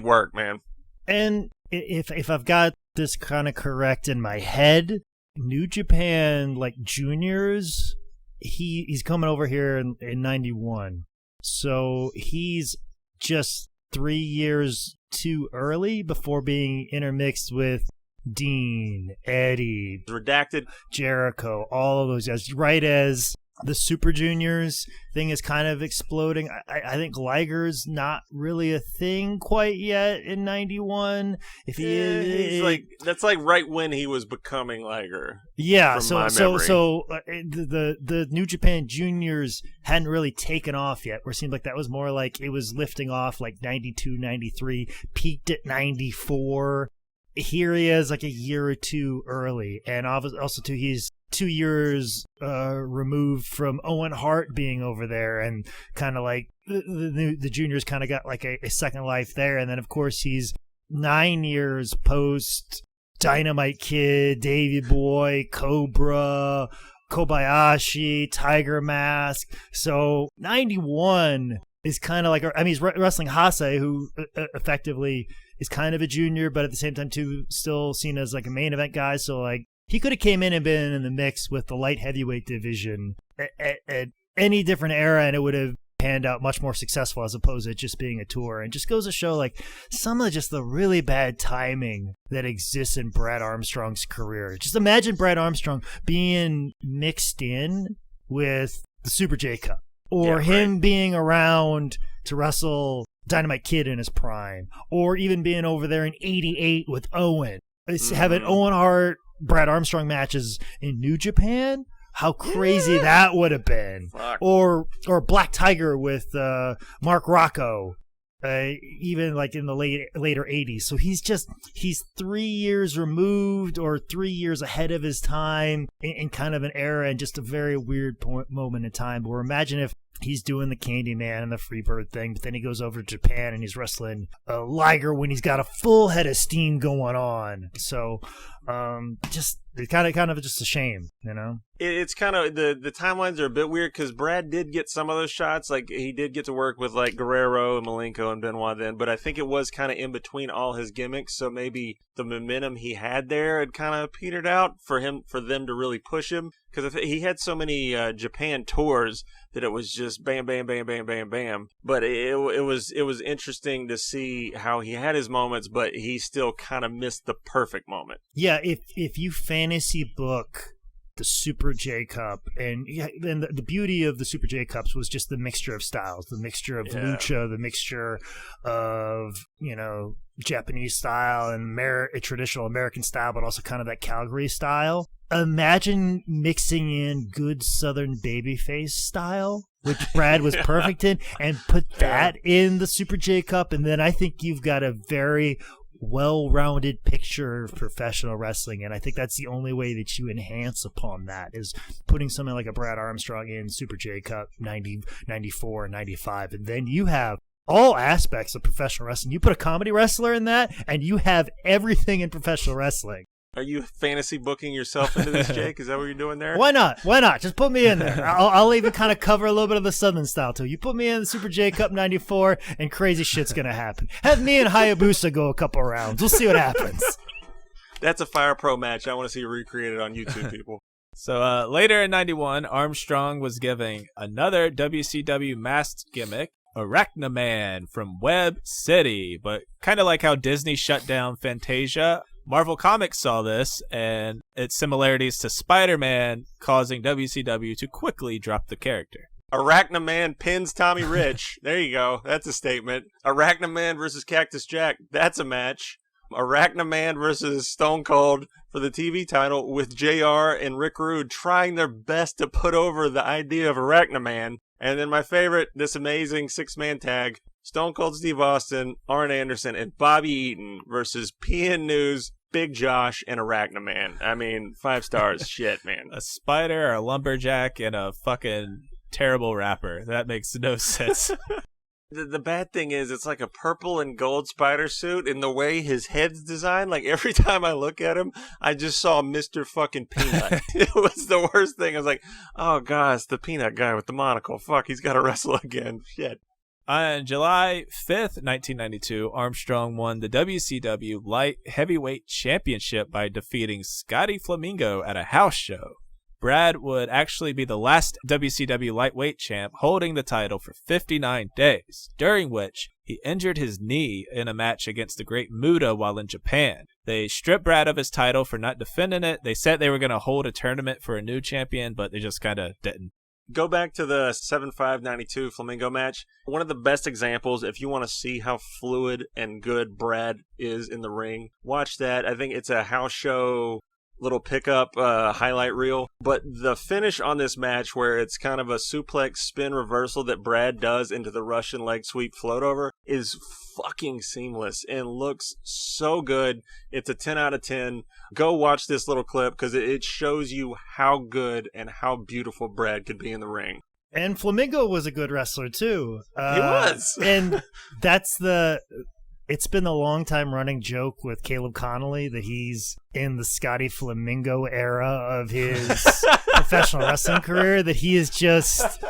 work, man. And if I've got this kind of correct in my head, New Japan, like juniors, he's coming over here in 91. So he's just 3 years too early before being intermixed with Dean, Eddie, Redacted, Jericho, all of those guys. Right as the Super Juniors thing is kind of exploding. I think Liger's not really a thing quite yet in 91. If he he's like, that's like right when he was becoming Liger. Yeah, from so my the New Japan Juniors hadn't really taken off yet. Where it seemed like that was more like it was lifting off like 92, 93, peaked at 94. Here he is like a year or two early, and also too he's 2 years removed from Owen Hart being over there, and kind of like the juniors kind of got like a second life there. And then of course he's 9 years post Dynamite Kid, Davey Boy, Cobra, Kobayashi, Tiger Mask. So 91 is kind of like, I mean, he's wrestling Hase, who effectively is kind of a junior, but at the same time too still seen as like a main event guy. So like he could have came in and been in the mix with the light heavyweight division at any different era, and it would have panned out much more successful as opposed to just being a tour. And just goes to show like some of just the really bad timing that exists in Brad Armstrong's career. Just imagine Brad Armstrong being mixed in with the Super J Cup, or him being around to wrestle Dynamite Kid in his prime, or even being over there in 88 with Owen. Having Owen Hart, Brad Armstrong matches in New Japan, how crazy that would have been. Fuck. Or Black Tiger with Mark Rocco, even like in the later 80s. So he's 3 years removed, or 3 years ahead of his time in kind of an era, and just a very weird moment in time. Or imagine if he's doing the Candyman and the Freebird thing, but then he goes over to Japan and he's wrestling Liger when he's got a full head of steam going on. So just kind of just a shame, you know. It's kind of the timelines are a bit weird because Brad did get some of those shots. Like he did get to work with like Guerrero and Malenko and Benoit then, but I think it was kind of in between all his gimmicks. So maybe the momentum he had there had kind of petered out for them to really push him, because he had so many Japan tours that it was just bam, bam, bam, bam, bam, bam. But it was interesting to see how he had his moments, but he still kind of missed the perfect moment. Yeah, if you fantasy book the Super J Cup, and the beauty of the Super J Cups was just the mixture of styles, the mixture of lucha, the mixture of, you know, Japanese style and traditional American style, but also kind of that Calgary style. Imagine mixing in good Southern babyface style, which Brad was perfect in, and put that in the Super J Cup, and then I think you've got a very well-rounded picture of professional wrestling. And I think that's the only way that you enhance upon that, is putting something like a Brad Armstrong in Super J Cup 90, 94, and 95, and then you have all aspects of professional wrestling. You put a comedy wrestler in that, and you have everything in professional wrestling. Are you fantasy booking yourself into this, Jake? Is that what you're doing there? Why not? Just put me in there. I'll even kind of cover a little bit of the Southern style too. You put me in the Super J Cup 94, and crazy shit's gonna happen. Have me and Hayabusa go a couple rounds. We'll see what happens. That's a Fire Pro match. I want to see it recreated on YouTube, people. So later in 91, Armstrong was giving another WCW masked gimmick, Arachnaman from Web City. But kind of like how Disney shut down Fantasia, Marvel Comics saw this and its similarities to Spider-Man, causing WCW to quickly drop the character. Arachnaman pins Tommy Rich. There you go. That's a statement. Arachnaman versus Cactus Jack. That's a match. Arachnaman versus Stone Cold for the TV title, with JR and Rick Rude trying their best to put over the idea of Arachnaman. And then my favorite, this amazing six-man tag, Stone Cold Steve Austin, Arn Anderson, and Bobby Eaton versus PN News, Big Josh, and Arachnaman. I mean, 5 stars. Shit, man. A spider, a lumberjack, and a fucking terrible rapper. That makes no sense. The bad thing is, it's like a purple and gold spider suit, and the way his head's designed, like every time I look at him, I just saw Mr. fucking Peanut. It was the worst thing. I was like, oh gosh, the Peanut guy with the monocle. Fuck, he's got to wrestle again. Shit. On July 5th, 1992, Armstrong won the WCW Light Heavyweight Championship by defeating Scotty Flamingo at a house show. Brad would actually be the last WCW lightweight champ holding the title for 59 days, during which he injured his knee in a match against the Great Muta while in Japan. They stripped Brad of his title for not defending it. They said they were going to hold a tournament for a new champion, but they just kind of didn't. Go back to the 7-5-92 Flamingo match. One of the best examples, if you want to see how fluid and good Brad is in the ring, watch that. I think it's a house show little pickup highlight reel. But the finish on this match, where it's kind of a suplex spin reversal that Brad does into the Russian leg sweep float over, is fucking seamless and looks so good. It's a 10 out of 10. Go watch this little clip because it shows you how good and how beautiful Brad could be in the ring. And Flamingo was a good wrestler too. He was. And it's been the long time running joke with Caleb Connolly that he's in the Scotty Flamingo era of his professional wrestling career, that he is just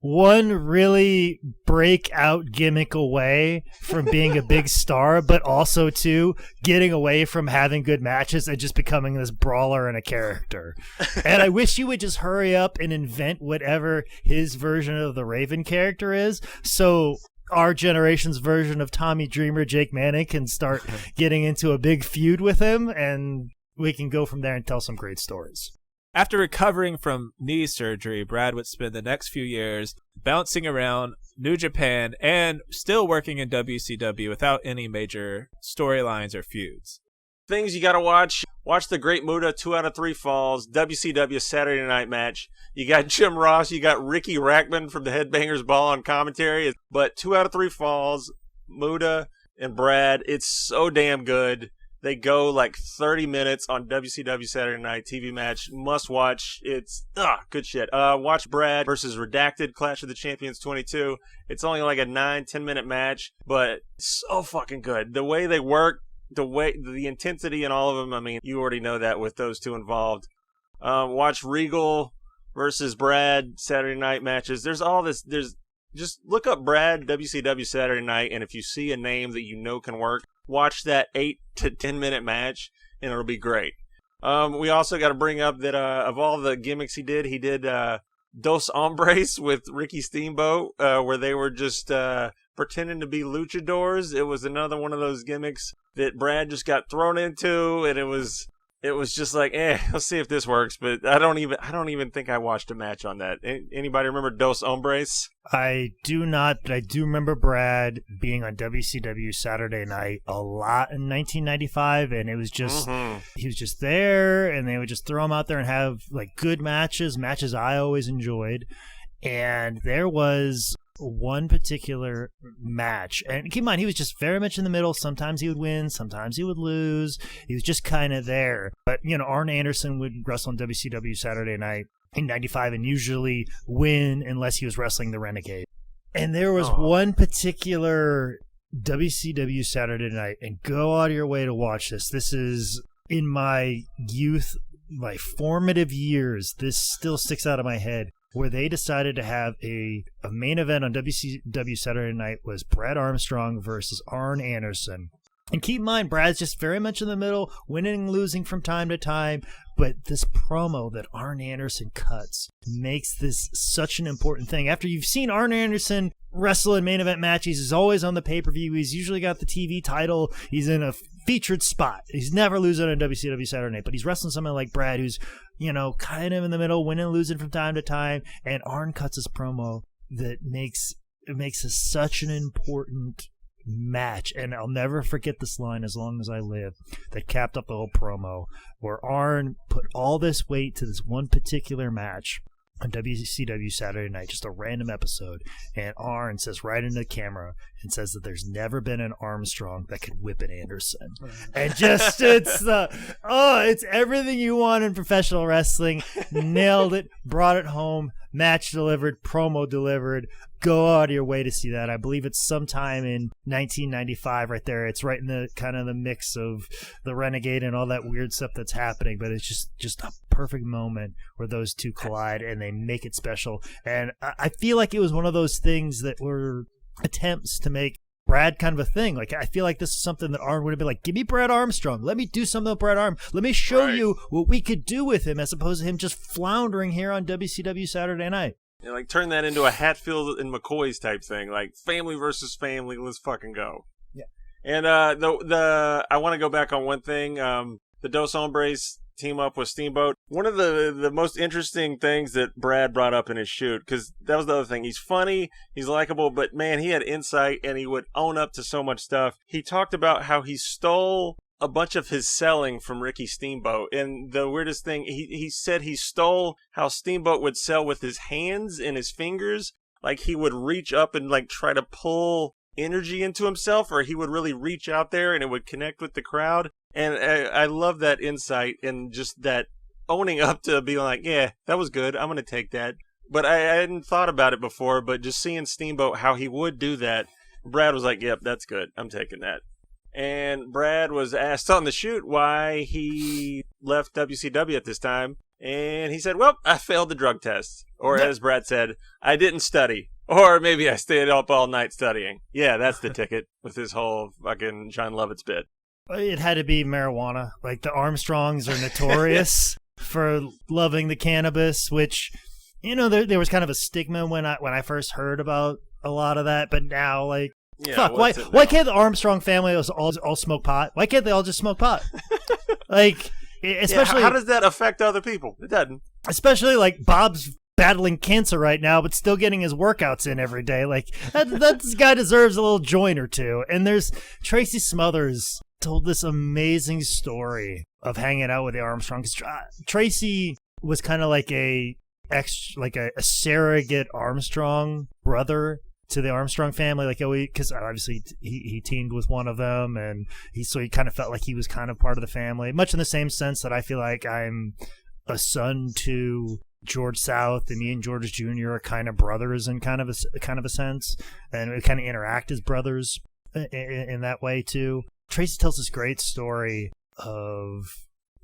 one really breakout gimmick away from being a big star, but also too getting away from having good matches and just becoming this brawler and a character. And I wish you would just hurry up and invent whatever his version of the Raven character is, so our generation's version of Tommy Dreamer, Jake Manning, can start getting into a big feud with him, and we can go from there and tell some great stories. After recovering from knee surgery, Brad would spend the next few years bouncing around New Japan and still working in WCW without any major storylines or feuds. Things you gotta watch. Watch the Great Muta 2 out of 3 falls, WCW Saturday Night match. You got Jim Ross, you got Ricky Rackman from the Headbangers Ball on commentary. But 2 out of 3 falls, Muta and Brad, it's so damn good. They go like 30 minutes on WCW Saturday Night TV match. Must watch. It's good shit. Watch Brad versus Redacted Clash of the Champions 22. It's only like a 9-10 minute match, but so fucking good. The way they work, the intensity in all of them, I mean, you already know that with those two involved. Watch Regal versus Brad Saturday Night matches. There's all this. Just look up Brad WCW Saturday Night, and if you see a name that you know can work, watch that 8 to 10 minute match, and it'll be great. We also got to bring up that of all the gimmicks he did Dos Hombres with Ricky Steamboat, where they were just pretending to be luchadors. It was another one of those gimmicks that Brad just got thrown into, and it was just like, let's see if this works. But I don't even think I watched a match on that. Anybody remember Dos Hombres? I do not, but I do remember Brad being on WCW Saturday Night a lot in 1995, and it was just he was just there, and they would just throw him out there and have like good matches I always enjoyed. And there was one particular match, and keep in mind, he was just very much in the middle. Sometimes he would win, sometimes he would lose. He was just kind of there. But, Arn Anderson would wrestle on WCW Saturday Night in 95 and usually win unless he was wrestling the Renegade. And there was one particular WCW Saturday Night, and go out of your way to watch this. This is in my youth, my formative years. This still sticks out of my head, where they decided to have a main event on WCW Saturday Night was Brad Armstrong versus Arn Anderson. And keep in mind, Brad's just very much in the middle, winning and losing from time to time. But this promo that Arn Anderson cuts makes this such an important thing. After you've seen Arn Anderson wrestle in main event matches, he's always on the pay-per-view. He's usually got the TV title. He's in a featured spot. He's never losing on WCW Saturday Night. But he's wrestling someone like Brad who's, kind of in the middle, winning and losing from time to time. And Arn cuts his promo that makes this such an important match, and I'll never forget this line as long as I live, that capped up the whole promo, where Arn put all this weight to this one particular match on WCW Saturday Night, just a random episode, and Arn says right into the camera and says that there's never been an Armstrong that could whip an Anderson. And just it's everything you want in professional wrestling. Nailed it, brought it home, match delivered, promo delivered. Go out of your way to see that. I believe it's sometime in 1995 right there. It's right in the kind of the mix of the Renegade and all that weird stuff that's happening, but it's just a perfect moment where those two collide and they make it special. And I feel like it was one of those things that were attempts to make Brad kind of a thing. Like, I feel like this is something that Arn would have been like, give me Brad Armstrong. Let me do something with Brad Arm. Let me show you what we could do with him, as opposed to him just floundering here on WCW Saturday Night. Yeah, like turn that into a Hatfield and McCoy's type thing, like family versus family. Let's fucking go. Yeah. And I want to go back on one thing. The Dos Hombres team up with Steamboat. One of the most interesting things that Brad brought up in his shoot, because that was the other thing. He's funny, he's likable, but man, he had insight and he would own up to so much stuff. He talked about how he stole a bunch of his selling from Ricky Steamboat. And the weirdest thing, he said he stole how Steamboat would sell with his hands and his fingers. Like he would reach up and like try to pull energy into himself, or he would really reach out there and it would connect with the crowd. And I love that insight and just that owning up to being like, yeah, that was good. I'm going to take that. But I hadn't thought about it before, but just seeing Steamboat, how he would do that, Brad was like, yep, that's good. I'm taking that. And Brad was asked on the shoot why he left WCW at this time. And he said, well, I failed the drug test. Or as Brad said, I didn't study. Or maybe I stayed up all night studying. Yeah, that's the ticket with this whole fucking John Lovitz bit. It had to be marijuana. Like, the Armstrongs are notorious for loving the cannabis, which, you know, there was kind of a stigma when I first heard about a lot of that. But now, like, Yeah, fuck, why can't the Armstrong family all smoke pot? Why can't they all just smoke pot? Like, especially... how does that affect other people? It doesn't. Especially, like, Bob's battling cancer right now, but still getting his workouts in every day. Like, that guy deserves a little joint or two. And there's Tracy Smothers told this amazing story of hanging out with the Armstrongs. Tracy was kind of like a surrogate Armstrong brother to the Armstrong family, like, because obviously he teamed with one of them, and he kind of felt like he was kind of part of the family, much in the same sense that I feel like I'm a son to George South, and me and George Jr. are kind of brothers in kind of a sense, and we kind of interact as brothers in that way too. Tracy tells this great story of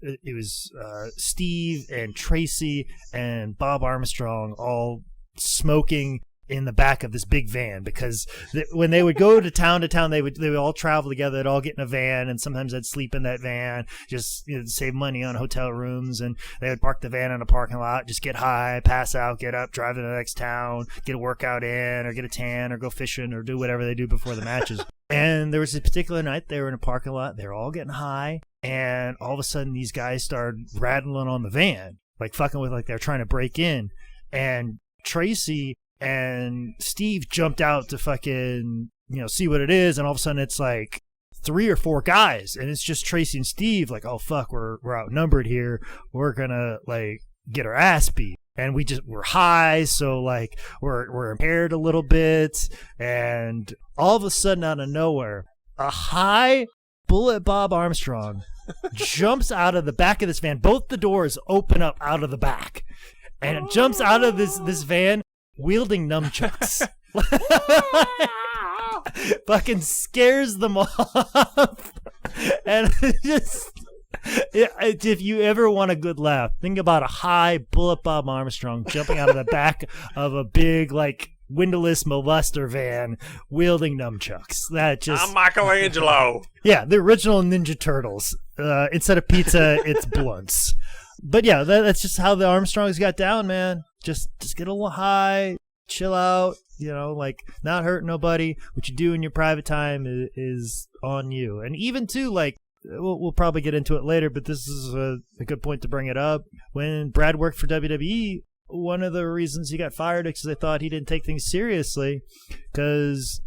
it was Steve and Tracy and Bob Armstrong all smoking in the back of this big van, because when they would go to town, they would all travel together. They'd all get in a van, and sometimes they'd sleep in that van, just save money on hotel rooms. And they would park the van in a parking lot, just get high, pass out, get up, drive to the next town, get a workout in, or get a tan, or go fishing, or do whatever they do before the matches. And there was this particular night they were in a parking lot. They were all getting high, and all of a sudden these guys started rattling on the van, like fucking with, like they're trying to break in. And Tracy and Steve jumped out to fucking, see what it is. And all of a sudden it's like 3 or 4 guys, and it's just Tracy and Steve, like, oh fuck, we're outnumbered here. We're gonna like get our ass beat. And we're high, so like we're impaired a little bit. And all of a sudden out of nowhere, a high Bullet Bob Armstrong jumps out of the back of this van. Both the doors open up out of the back, and it jumps out of this van wielding nunchucks. Fucking scares them off. And just, if you ever want a good laugh, think about a high Bullet Bob Armstrong jumping out of the back of a big, like, windowless molester van wielding nunchucks. That just... I'm Michelangelo. Yeah, the original Ninja Turtles. Instead of pizza, it's blunts. But yeah, that's just how the Armstrongs got down, man. Just get a little high, chill out, like not hurt nobody. What you do in your private time is on you. And even too, like, we'll probably get into it later, but this is a good point to bring it up. When Brad worked for WWE, one of the reasons he got fired is because they thought he didn't take things seriously, because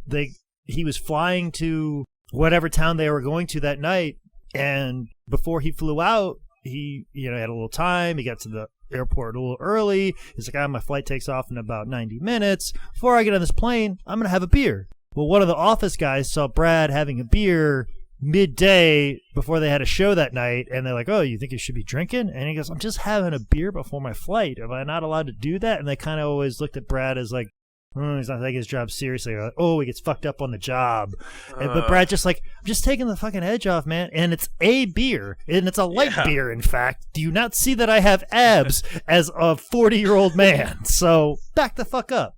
he was flying to whatever town they were going to that night, and before he flew out, he had a little time. He got to the airport a little early. He's like, my flight takes off in about 90 minutes. Before I get on this plane, I'm going to have a beer. Well, one of the office guys saw Brad having a beer midday before they had a show that night, and they're like, oh, you think you should be drinking? And he goes, I'm just having a beer before my flight. Am I not allowed to do that? And they kind of always looked at Brad as like, he's not taking his job seriously. Or like, oh, he gets fucked up on the job. But Brad just like, I'm just taking the fucking edge off, man. And it's a beer, and it's a light beer, in fact. Do you not see that I have abs as a 40-year-old man? So back the fuck up.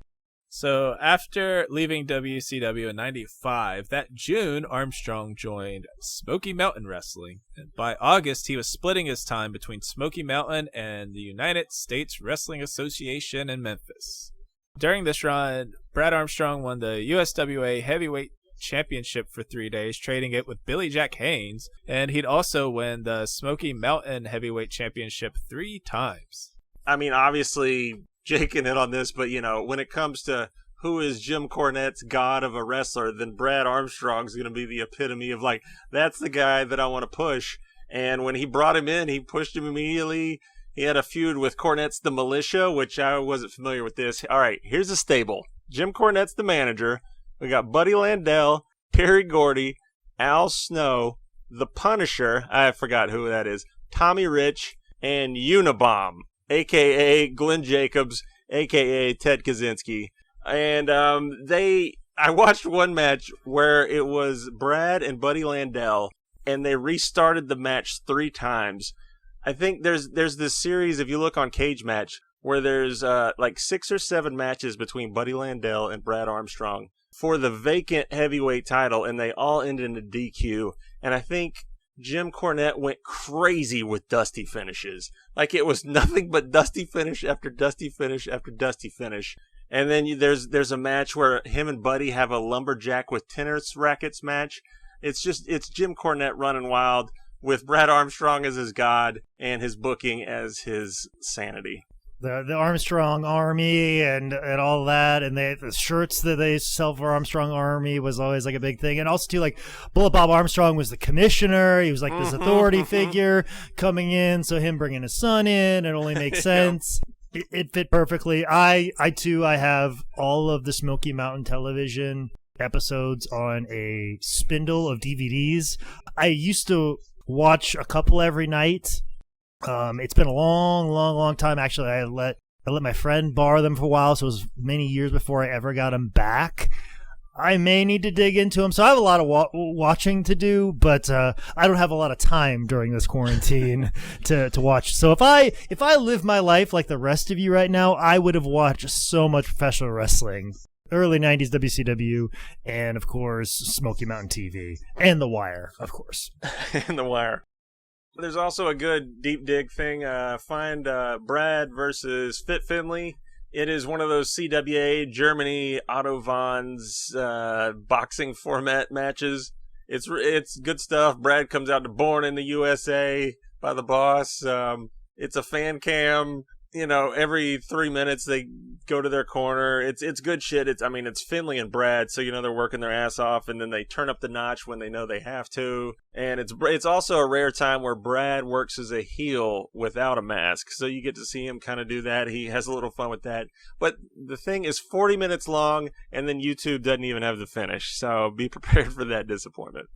So after leaving WCW in 95, that June, Armstrong joined Smoky Mountain Wrestling. And by August, he was splitting his time between Smoky Mountain and the United States Wrestling Association in Memphis. During this run, Brad Armstrong won the USWA Heavyweight Championship for 3 days, trading it with Billy Jack Haynes, and he'd also win the Smoky Mountain Heavyweight Championship 3 times. I mean, obviously, Jake can hit on this, but, when it comes to who is Jim Cornette's god of a wrestler, then Brad Armstrong's going to be the epitome of, that's the guy that I want to push. And when he brought him in, he pushed him immediately. He had a feud with Cornette's The Militia, which I wasn't familiar with this. All right, here's a stable. Jim Cornette's the manager. We got Buddy Landell, Terry Gordy, Al Snow, The Punisher, I forgot who that is, Tommy Rich, and Unabomb, a.k.a. Glenn Jacobs, a.k.a. Ted Kaczynski. And I watched one match where it was Brad and Buddy Landell, and they restarted the match 3 times. I think there's this series, if you look on Cage Match, where there's 6 or 7 matches between Buddy Landell and Brad Armstrong for the vacant heavyweight title, and they all ended in a DQ. And I think Jim Cornette went crazy with dusty finishes. It was nothing but dusty finish after dusty finish after dusty finish. And then there's a match where him and Buddy have a lumberjack with tennis rackets match. It's Jim Cornette running wild with Brad Armstrong as his god and his booking as his sanity. The Armstrong Army and all that, and the shirts that they sell for Armstrong Army was always a big thing. And also too, Bullet Bob Armstrong was the commissioner. He was this authority figure coming in, so him bringing his son in, it only makes sense. It fit perfectly. I too have all of the Smoky Mountain Television episodes on a spindle of DVDs. I used to watch a couple every night. It's been a long time. Actually, I let my friend borrow them for a while, so it was many years before I ever got them back. I may need to dig into them, so I have a lot of watching to do, but I don't have a lot of time during this quarantine to watch. So if I live my life like the rest of you right now, I would have watched so much professional wrestling. Early 90s WCW, and of course Smoky Mountain TV, and The Wire, of course. And The Wire. There's also a good deep dig thing. Find Brad versus Fit Finley. It is one of those CWA Germany Otto Vaughn's boxing format matches. It's good stuff. Brad comes out to Born in the USA by the Boss. It's a fan cam. Every 3 minutes they go to their corner. It's good shit. It's Finley and Brad, so they're working their ass off, and then they turn up the notch when they know they have to. And it's also a rare time where Brad works as a heel without a mask, so you get to see him kind of do that. He has a little fun with that. But the thing is 40 minutes long, and then YouTube doesn't even have the finish, so be prepared for that disappointment.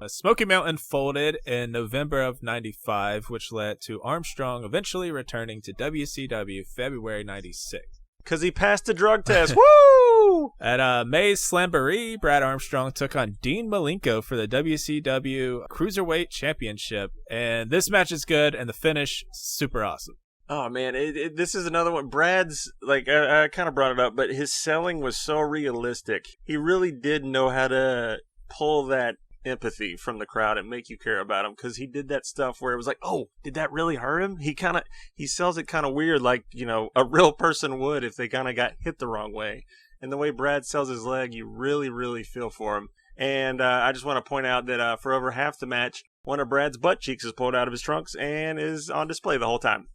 Smoky Mountain folded in November of 95, which led to Armstrong eventually returning to WCW February 96. Because he passed the drug test. Woo! At May's Slamboree, Brad Armstrong took on Dean Malenko for the WCW Cruiserweight Championship. And this match is good, and the finish, super awesome. Oh, man, this is another one. Brad's, I kind of brought it up, but his selling was so realistic. He really did know how to pull that empathy from the crowd and make you care about him, because he did that stuff where it was oh, did that really hurt him? He sells it kind of weird, a real person would if they kind of got hit the wrong way. And the way Brad sells his leg, you really, really feel for him. And I just want to point out that for over half the match, one of Brad's butt cheeks is pulled out of his trunks and is on display the whole time.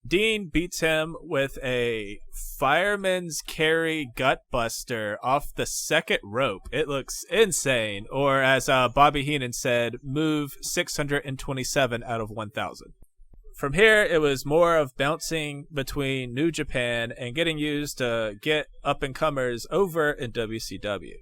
Dean beats him with a fireman's carry gutbuster off the second rope. It looks insane. Or as Bobby Heenan said, move 627 out of 1,000. From here, it was more of bouncing between New Japan and getting used to get up-and-comers over in WCW.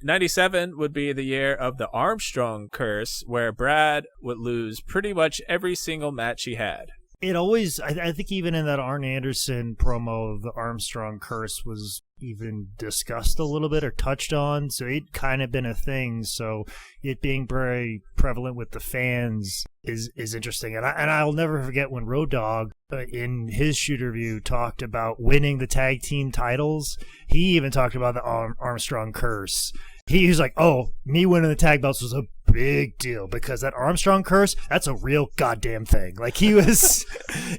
97 would be the year of the Armstrong curse, where Brad would lose pretty much every single match he had. It always, I think even in that Arn Anderson promo, the Armstrong curse was even discussed a little bit or touched on. So it kind of been a thing. So it being very prevalent with the fans is interesting. And I'll never forget when Road Dogg in his shoot review talked about winning the tag team titles. He even talked about the Armstrong curse. He was like, oh, me winning the tag belts was a big deal because that Armstrong curse, that's a real goddamn thing. Like he was,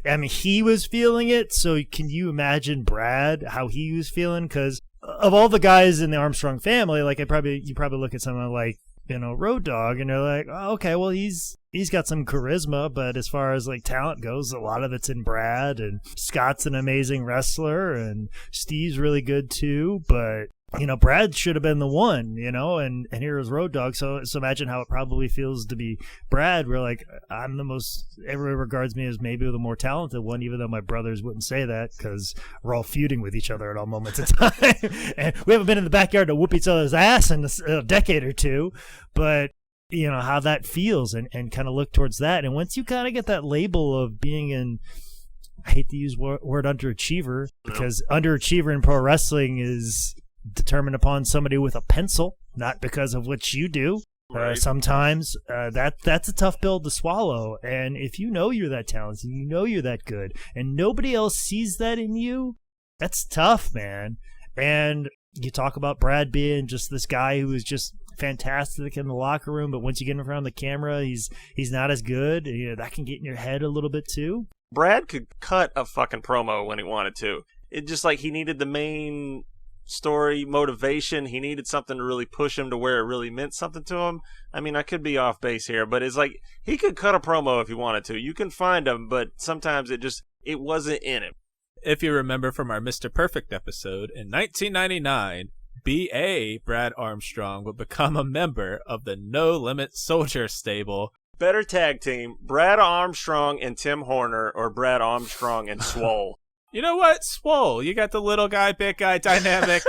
I mean, he was feeling it. So can you imagine Brad, how he was feeling? Because of all the guys in the Armstrong family, like you probably look at someone like, Road Dogg, and you're like, oh, okay, well, he's got some charisma, but as far as like talent goes, a lot of it's in Brad, and Scott's an amazing wrestler, and Steve's really good too, but Brad should have been the one, and here is Road Dogg. So imagine how it probably feels to be Brad. We're like, I'm the most, everyone regards me as maybe the more talented one, even though my brothers wouldn't say that because we're all feuding with each other at all moments of time. And we haven't been in the backyard to whoop each other's ass in a decade or two. But, how that feels and kind of look towards that. And once you kind of get that label of being in, I hate to use word underachiever because underachiever in pro wrestling is determined upon somebody with a pencil, not because of what you do. Right. Sometimes that's a tough pill to swallow. And if you're that talented, you're that good, and nobody else sees that in you, that's tough, man. And you talk about Brad being just this guy who is just fantastic in the locker room, but once you get him around the camera, he's not as good. That can get in your head a little bit too. Brad could cut a fucking promo when he wanted to. It just like he needed the main story motivation. He needed something to really push him to where it really meant something to him. I mean, I could be off base here, but it's like he could cut a promo if he wanted to. You can find him, but sometimes it wasn't in him. If you remember from our Mr. Perfect episode, in 1999, B.A. Brad Armstrong would become a member of the No Limit Soldier stable. Better tag team, Brad Armstrong and Tim Horner, or Brad Armstrong and Swole. You know what? Swole. You got the little guy, big guy dynamic.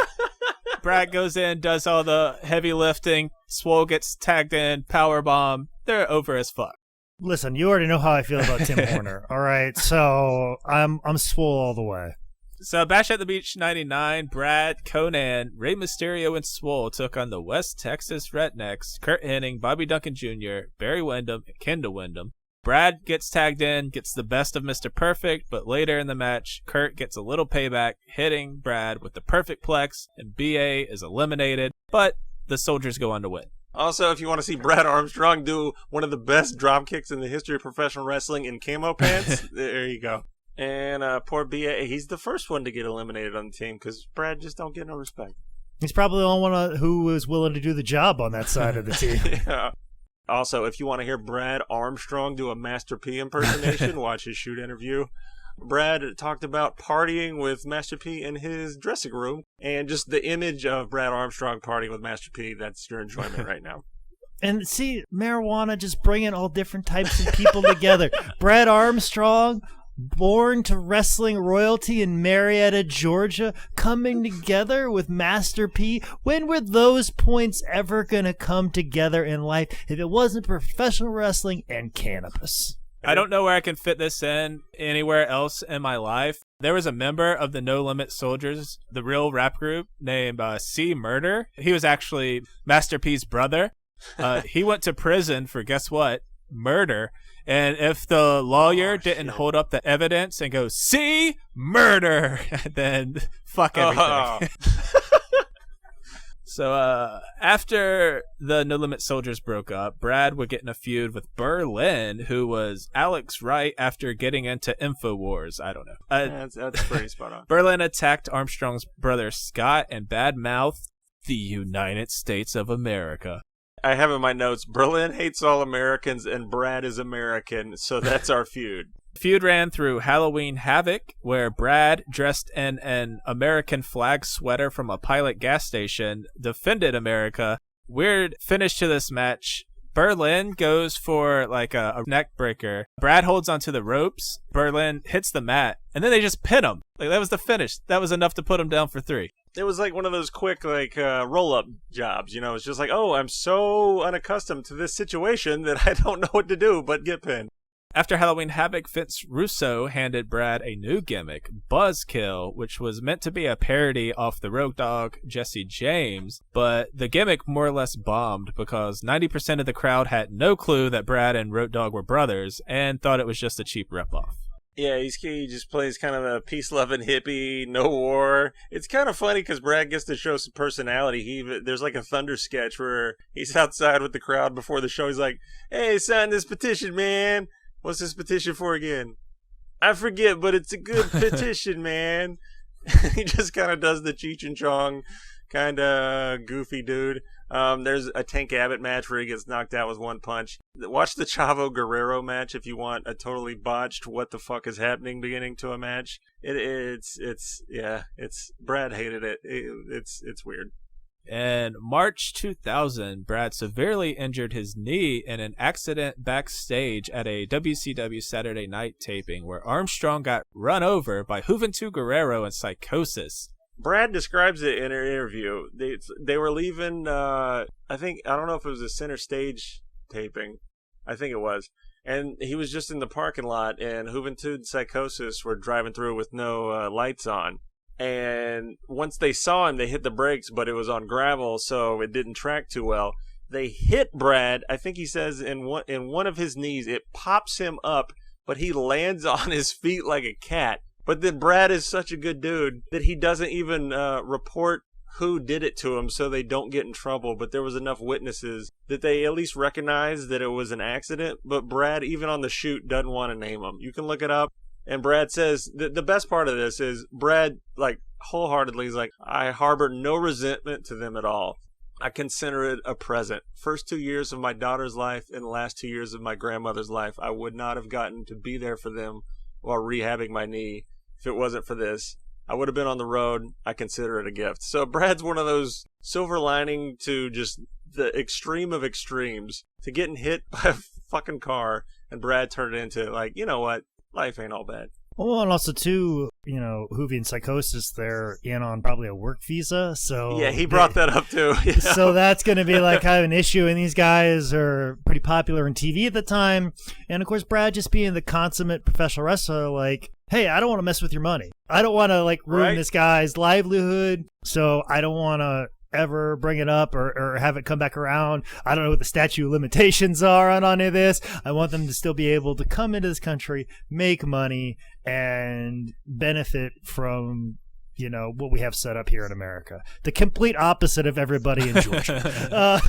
Brad goes in, does all the heavy lifting. Swole gets tagged in, powerbomb. They're over as fuck. Listen, you already know how I feel about Tim Horner. All right, so I'm Swole all the way. So Bash at the Beach 99, Brad, Conan, Rey Mysterio, and Swole took on the West Texas Rednecks, Kurt Hennig, Bobby Duncan Jr., Barry Windham, and Kendall Windham. Brad gets tagged in, gets the best of Mr. Perfect, but later in the match, Kurt gets a little payback, hitting Brad with the Perfect Plex, and BA is eliminated, but the Soldiers go on to win. Also, if you want to see Brad Armstrong do one of the best drop kicks in the history of professional wrestling in camo pants, there you go. And poor BA, he's the first one to get eliminated on the team because Brad just don't get no respect. He's probably the only one who was willing to do the job on that side of the team. Yeah. Also, if you want to hear Brad Armstrong do a Master P impersonation, watch his shoot interview. Brad talked about partying with Master P in his dressing room, and just the image of Brad Armstrong partying with Master P, that's your enjoyment right now. And see, marijuana just bringing all different types of people together. Brad Armstrong, born to wrestling royalty in Marietta, Georgia, coming together with Master P. When were those points ever going to come together in life if it wasn't professional wrestling and cannabis? I don't know where I can fit this in anywhere else in my life. There was a member of the No Limit Soldiers, the real rap group, named C. Murder. He was actually Master P's brother. He went to prison for, guess what? Murder. And if the lawyer didn't hold up the evidence and go, see, murder, then fuck everything. So after the No Limit Soldiers broke up, Brad would get in a feud with Berlin, who was Alex Wright after getting into InfoWars. I don't know. That's pretty spot on. Berlin attacked Armstrong's brother Scott and badmouthed the United States of America. I have in my notes, Berlin hates all Americans and Brad is American, so that's our feud. The feud ran through Halloween Havoc, where Brad, dressed in an American flag sweater from a Pilot gas station, defended America. Weird finish to this match. Berlin goes for like a neck breaker. Brad holds onto the ropes. Berlin hits the mat, and then they just pin him. Like that was the finish. That was enough to put him down for 3. It was like one of those quick roll-up jobs, It's just like, oh, I'm so unaccustomed to this situation that I don't know what to do but get pinned. After Halloween Havoc, Vince Russo handed Brad a new gimmick, Buzzkill, which was meant to be a parody off the Road Dogg Jesse James, but the gimmick more or less bombed because 90% of the crowd had no clue that Brad and Road Dogg were brothers and thought it was just a cheap ripoff. Yeah, he just plays kind of a peace-loving hippie, no war. It's kind of funny because Brad gets to show some personality. There's like a Thunder sketch where he's outside with the crowd before the show. He's like, "Hey, sign this petition, man. What's this petition for again? I forget, but it's a good petition, man." He just kind of does the Cheech and Chong kind of goofy dude. There's a Tank Abbott match where he gets knocked out with one punch. Watch the Chavo Guerrero match if you want a totally botched what the fuck is happening beginning to a match. It's Brad hated it. It's weird. In March 2000, Brad severely injured his knee in an accident backstage at a WCW Saturday Night taping where Armstrong got run over by Juventud Guerrero and Psychosis. Brad describes it in an interview. They were leaving, I don't know if it was a center stage taping. I think it was. And he was just in the parking lot, and Juventud and Psychosis were driving through with no lights on. And once they saw him, they hit the brakes, but it was on gravel, so it didn't track too well. They hit Brad. I think he says in one of his knees, it pops him up, but he lands on his feet like a cat. But then Brad is such a good dude that he doesn't even report who did it to him so they don't get in trouble. But there was enough witnesses that they at least recognize that it was an accident. But Brad, even on the shoot, doesn't want to name him. You can look it up. And Brad says the best part of this is Brad, like, wholeheartedly is like, I harbor no resentment to them at all. I consider it a present. First 2 years of my daughter's life and the last 2 years of my grandmother's life, I would not have gotten to be there for them while rehabbing my knee. If it wasn't for this, I would have been on the road. I consider it a gift. So Brad's one of those silver lining to just the extreme of extremes, to getting hit by a fucking car, and Brad turned it into, like, you know what? Life ain't all bad. Well, and also, too, Hoovy and Psychosis, they're in on probably a work visa, so... Yeah, he brought that up, too. You know? So that's going to be, like, kind of an issue, and these guys are pretty popular in TV at the time. And, of course, Brad just being the consummate professional wrestler, like, hey, I don't want to mess with your money. I don't want to, like, ruin this guy's livelihood, so I don't want to ever bring it up or have it come back around. I don't know what the statute of limitations are on any of this. I want them to still be able to come into this country, make money, and benefit from, what we have set up here in America. The complete opposite of everybody in Georgia.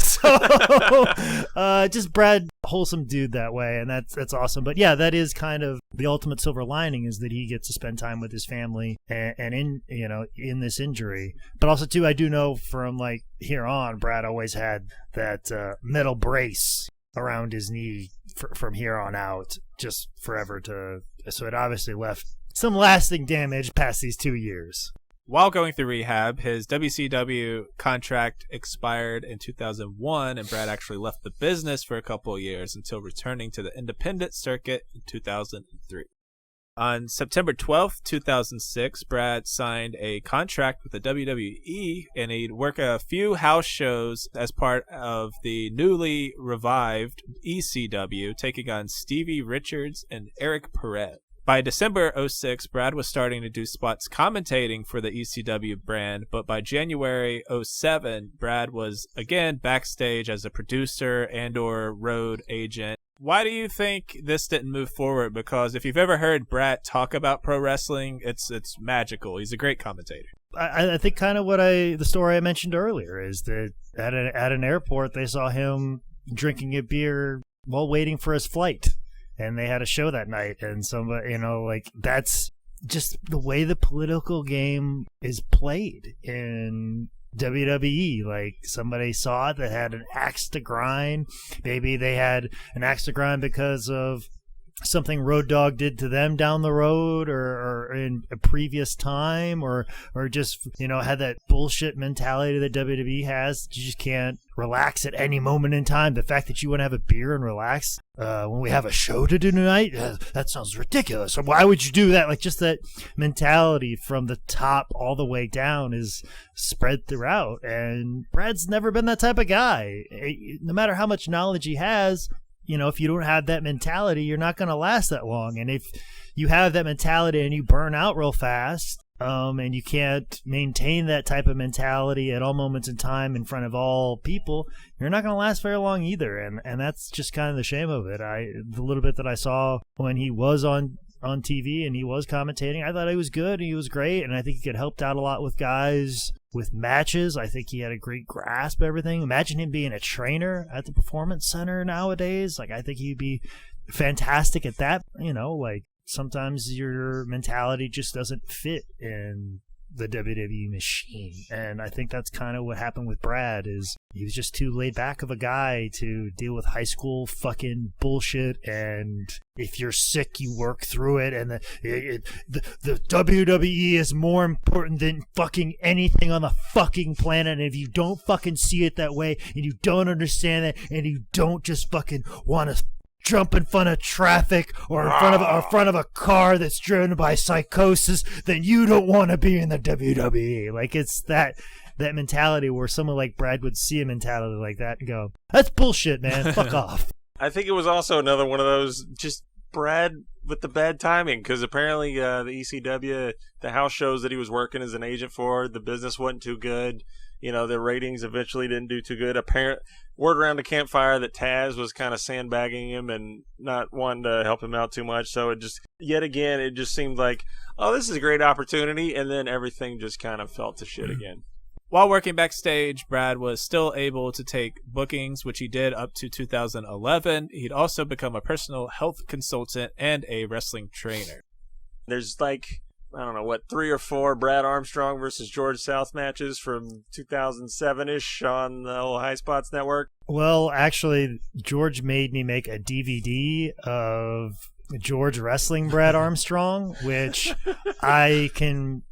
Just Brad, wholesome dude that way, and that's awesome. But yeah, that is kind of the ultimate silver lining, is that he gets to spend time with his family and in this injury. But also too, I do know from like here on, Brad always had that metal brace around his knee from here on out, just forever so it obviously left some lasting damage past these 2 years. While going through rehab, his WCW contract expired in 2001, and Brad actually left the business for a couple of years until returning to the independent circuit in 2003. On September 12th, 2006, Brad signed a contract with the WWE, and he'd work a few house shows as part of the newly revived ECW, taking on Stevie Richards and Eric Perez. By December 2006, Brad was starting to do spots commentating for the ECW brand, but by January 2007, Brad was again backstage as a producer and/or road agent. Why do you think this didn't move forward? Because if you've ever heard Brad talk about pro wrestling, it's magical. He's a great commentator. I think kind of the story I mentioned earlier is that at an airport, they saw him drinking a beer while waiting for his flight. And they had a show that night, and somebody, that's just the way the political game is played in WWE. Like, somebody saw it that had an axe to grind. Maybe they had an axe to grind because of something Road Dogg did to them down the road or in a previous time, or just, had that bullshit mentality that WWE has. You just can't relax at any moment in time. The fact that you want to have a beer and relax when we have a show to do tonight, that sounds ridiculous. Why would you do that? Like, just that mentality from the top all the way down is spread throughout. And Brad's never been that type of guy. No matter how much knowledge he has, if you don't have that mentality, you're not going to last that long. And if you have that mentality and you burn out real fast, and you can't maintain that type of mentality at all moments in time in front of all people, you're not going to last very long either. And that's just kind of the shame of it. The little bit that I saw when he was on TV and he was commentating, I thought he was good. He was great. And I think he could helped out a lot with guys with matches. I think he had a great grasp of everything. Imagine him being a trainer at the Performance Center nowadays. Like, I think he'd be fantastic at that. Sometimes your mentality just doesn't fit in the WWE machine. And I think that's kind of what happened with Brad, is he was just too laid back of a guy to deal with high school fucking bullshit. And if you're sick, you work through it. And the WWE is more important than fucking anything on the fucking planet. And if you don't fucking see it that way, and you don't understand it, and you don't just fucking want to jump in front of traffic or in front of a car that's driven by psychosis, then you don't want to be in the WWE. Like, it's that mentality where someone like Brad would see a mentality like that and go, that's bullshit, man. Fuck off. I think it was also another one of those, just Brad with the bad timing, because apparently the ECW, the house shows that he was working as an agent for, the business wasn't too good. The ratings eventually didn't do too good. Word around the campfire that Taz was kind of sandbagging him and not wanting to help him out too much. So it just seemed like, oh, this is a great opportunity. And then everything just kind of fell to shit again. While working backstage, Brad was still able to take bookings, which he did up to 2011. He'd also become a personal health consultant and a wrestling trainer. There's I don't know, 3 or 4 Brad Armstrong versus George South matches from 2007-ish on the old High Spots network. Well, actually, George made me make a DVD of George wrestling Brad Armstrong, which I can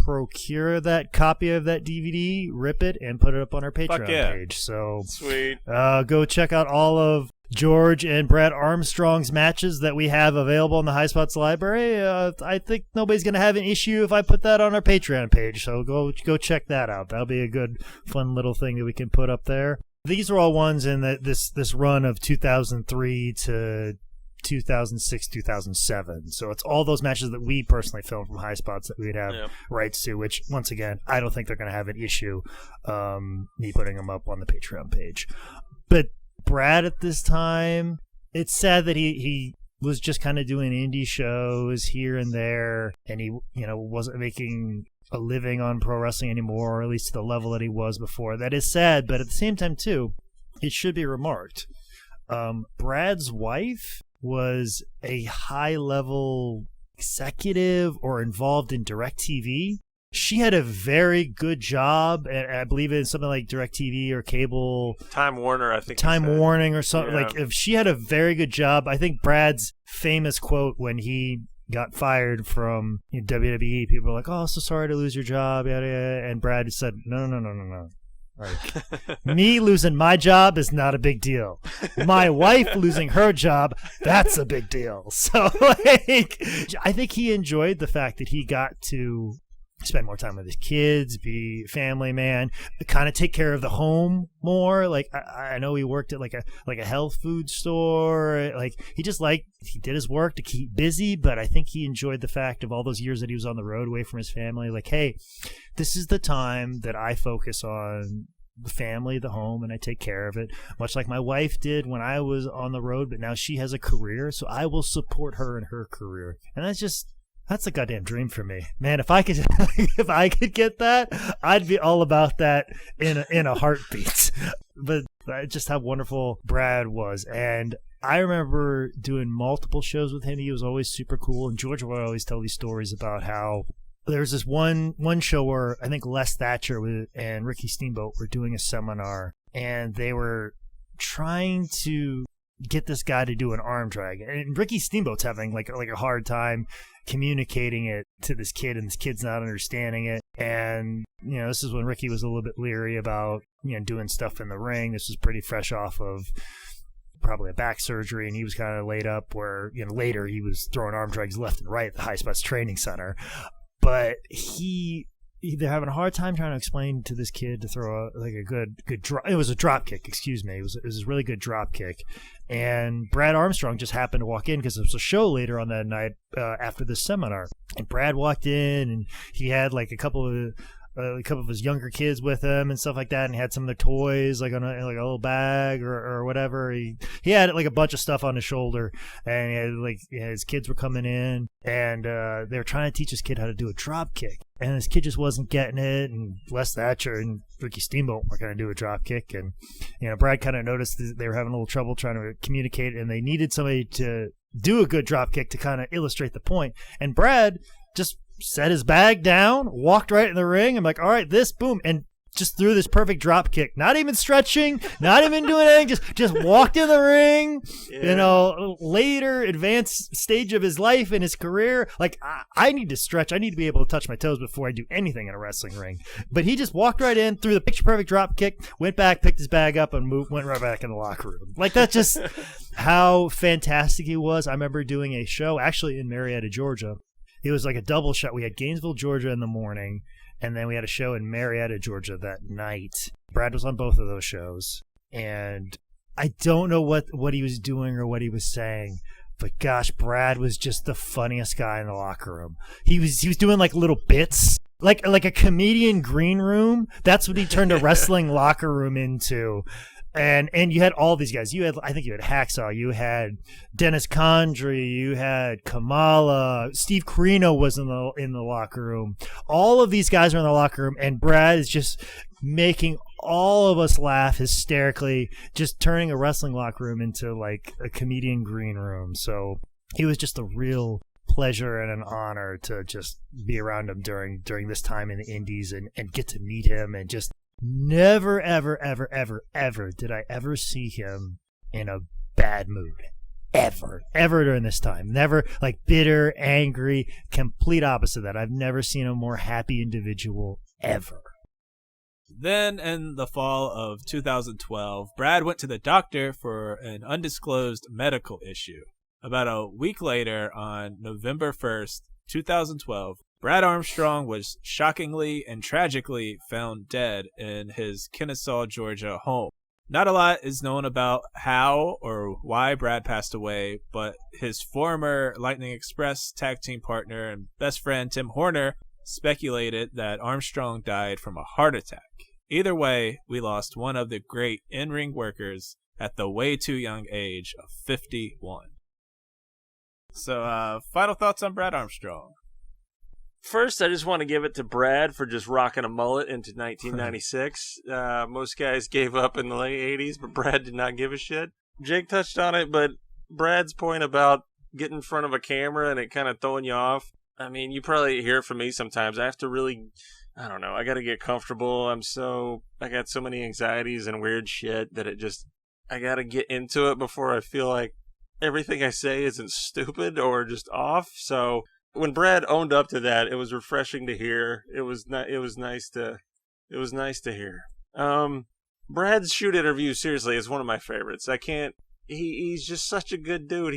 procure that copy of that DVD, rip it, and put it up on our Patreon page. So sweet. Go check out all of George and Brad Armstrong's matches that we have available in the High Spots library. I think nobody's going to have an issue if I put that on our Patreon page, so go check that out. That'll be a good, fun little thing that we can put up there. These are all ones in this run of 2003 to 2006, 2007. So it's all those matches that we personally filmed from High Spots that we'd have rights to, which, once again, I don't think they're going to have an issue me putting them up on the Patreon page. But Brad at this time, it's sad that he was just kind of doing indie shows here and there, and he wasn't making a living on pro wrestling anymore, or at least to the level that he was before. That is sad, but at the same time too, it should be remarked, Brad's wife was a high level executive or involved in DirecTV. She had a very good job, and I believe in something like DirecTV or cable. Time Warner, I think. Time Warning or something. Yeah. Like, if she had a very good job, I think Brad's famous quote when he got fired from WWE, people were like, "Oh, so sorry to lose your job," yada, yada. And Brad said, No. Like, me losing my job is not a big deal. My wife losing her job, that's a big deal. So, I think he enjoyed the fact that he got to spend more time with his kids, be a family man, kind of take care of the home more. Like, I know he worked at like a health food store. Like, he did his work to keep busy, but I think he enjoyed the fact of all those years that he was on the road away from his family. Like, hey, this is the time that I focus on the family, the home, and I take care of it, much like my wife did when I was on the road, but now she has a career, so I will support her in her career. And that's a goddamn dream for me, man. If I could get that, I'd be all about that in a heartbeat. But just how wonderful Brad was, and I remember doing multiple shows with him. He was always super cool, and George would always tell these stories about how there's this one show where I think Les Thatcher and Ricky Steamboat were doing a seminar, and they were trying to get this guy to do an arm drag, and Ricky Steamboat's having like a hard time communicating it to this kid, and this kid's not understanding it. And this is when Ricky was a little bit leery about doing stuff in the ring. This was pretty fresh off of probably a back surgery, and he was kind of laid up where later he was throwing arm drags left and right at the High Spots Training Center. But they're having a hard time trying to explain to this kid to throw a good drop. It was a drop kick, excuse me. It was a really good drop kick. And Brad Armstrong just happened to walk in because there was a show later on that night after this seminar. And Brad walked in, and he had like a couple of his younger kids with him and stuff like that, and he had some of their toys like on a little bag or whatever. He had like a bunch of stuff on his shoulder, and he had, his kids were coming in, and they were trying to teach his kid how to do a drop kick, and his kid just wasn't getting it. And Les Thatcher and Ricky Steamboat were going to do a drop kick, and Brad kind of noticed that they were having a little trouble trying to communicate, and they needed somebody to do a good drop kick to kind of illustrate the point. And Brad just set his bag down, walked right in the ring. I'm like, all right, this, boom, and just threw this perfect drop kick. Not even stretching, not even doing anything. Just walked in the ring. Yeah. Later, advanced stage of his life and his career. Like, I need to stretch. I need to be able to touch my toes before I do anything in a wrestling ring. But he just walked right in, threw the picture perfect drop kick, went back, picked his bag up, and went right back in the locker room. Like, that's just how fantastic he was. I remember doing a show actually in Marietta, Georgia. It was like a double shot. We had Gainesville, Georgia in the morning, and then we had a show in Marietta, Georgia that night. Brad was on both of those shows, and I don't know what he was doing or what he was saying, but gosh, Brad was just the funniest guy in the locker room. He was doing like little bits, like a comedian green room. That's what he turned a wrestling locker room into. And you had all these guys. I think you had Hacksaw. You had Dennis Condrey. You had Kamala. Steve Carino was in the locker room. All of these guys are in the locker room, and Brad is just making all of us laugh hysterically, just turning a wrestling locker room into like a comedian green room. So it was just a real pleasure and an honor to just be around him during this time in the Indies and get to meet him, and just never, ever, ever, ever, ever did I ever see him in a bad mood. Ever during this time. Never like bitter, angry, complete opposite of that. I've never seen a more happy individual ever. Then, in the fall of 2012, Brad went to the doctor for an undisclosed medical issue. About a week later, on November 1st, 2012, Brad Armstrong was shockingly and tragically found dead in his Kennesaw, Georgia home. Not a lot is known about how or why Brad passed away, but his former Lightning Express tag team partner and best friend Tim Horner speculated that Armstrong died from a heart attack. Either way, we lost one of the great in-ring workers at the way too young age of 51. So, final thoughts on Brad Armstrong? First, I just want to give it to Brad for just rocking a mullet into 1996. Most guys gave up in the late 80s, but Brad did not give a shit. Jake touched on it, but Brad's point about getting in front of a camera and it kind of throwing you off. I mean, you probably hear it from me sometimes. I have to really, I don't know, I got to get comfortable. I got so many anxieties and weird shit that I got to get into it before I feel like everything I say isn't stupid or just off. So when Brad owned up to that, it was refreshing to hear. It was nice to hear. Brad's shoot interview, seriously, is one of my favorites. He's just such a good dude.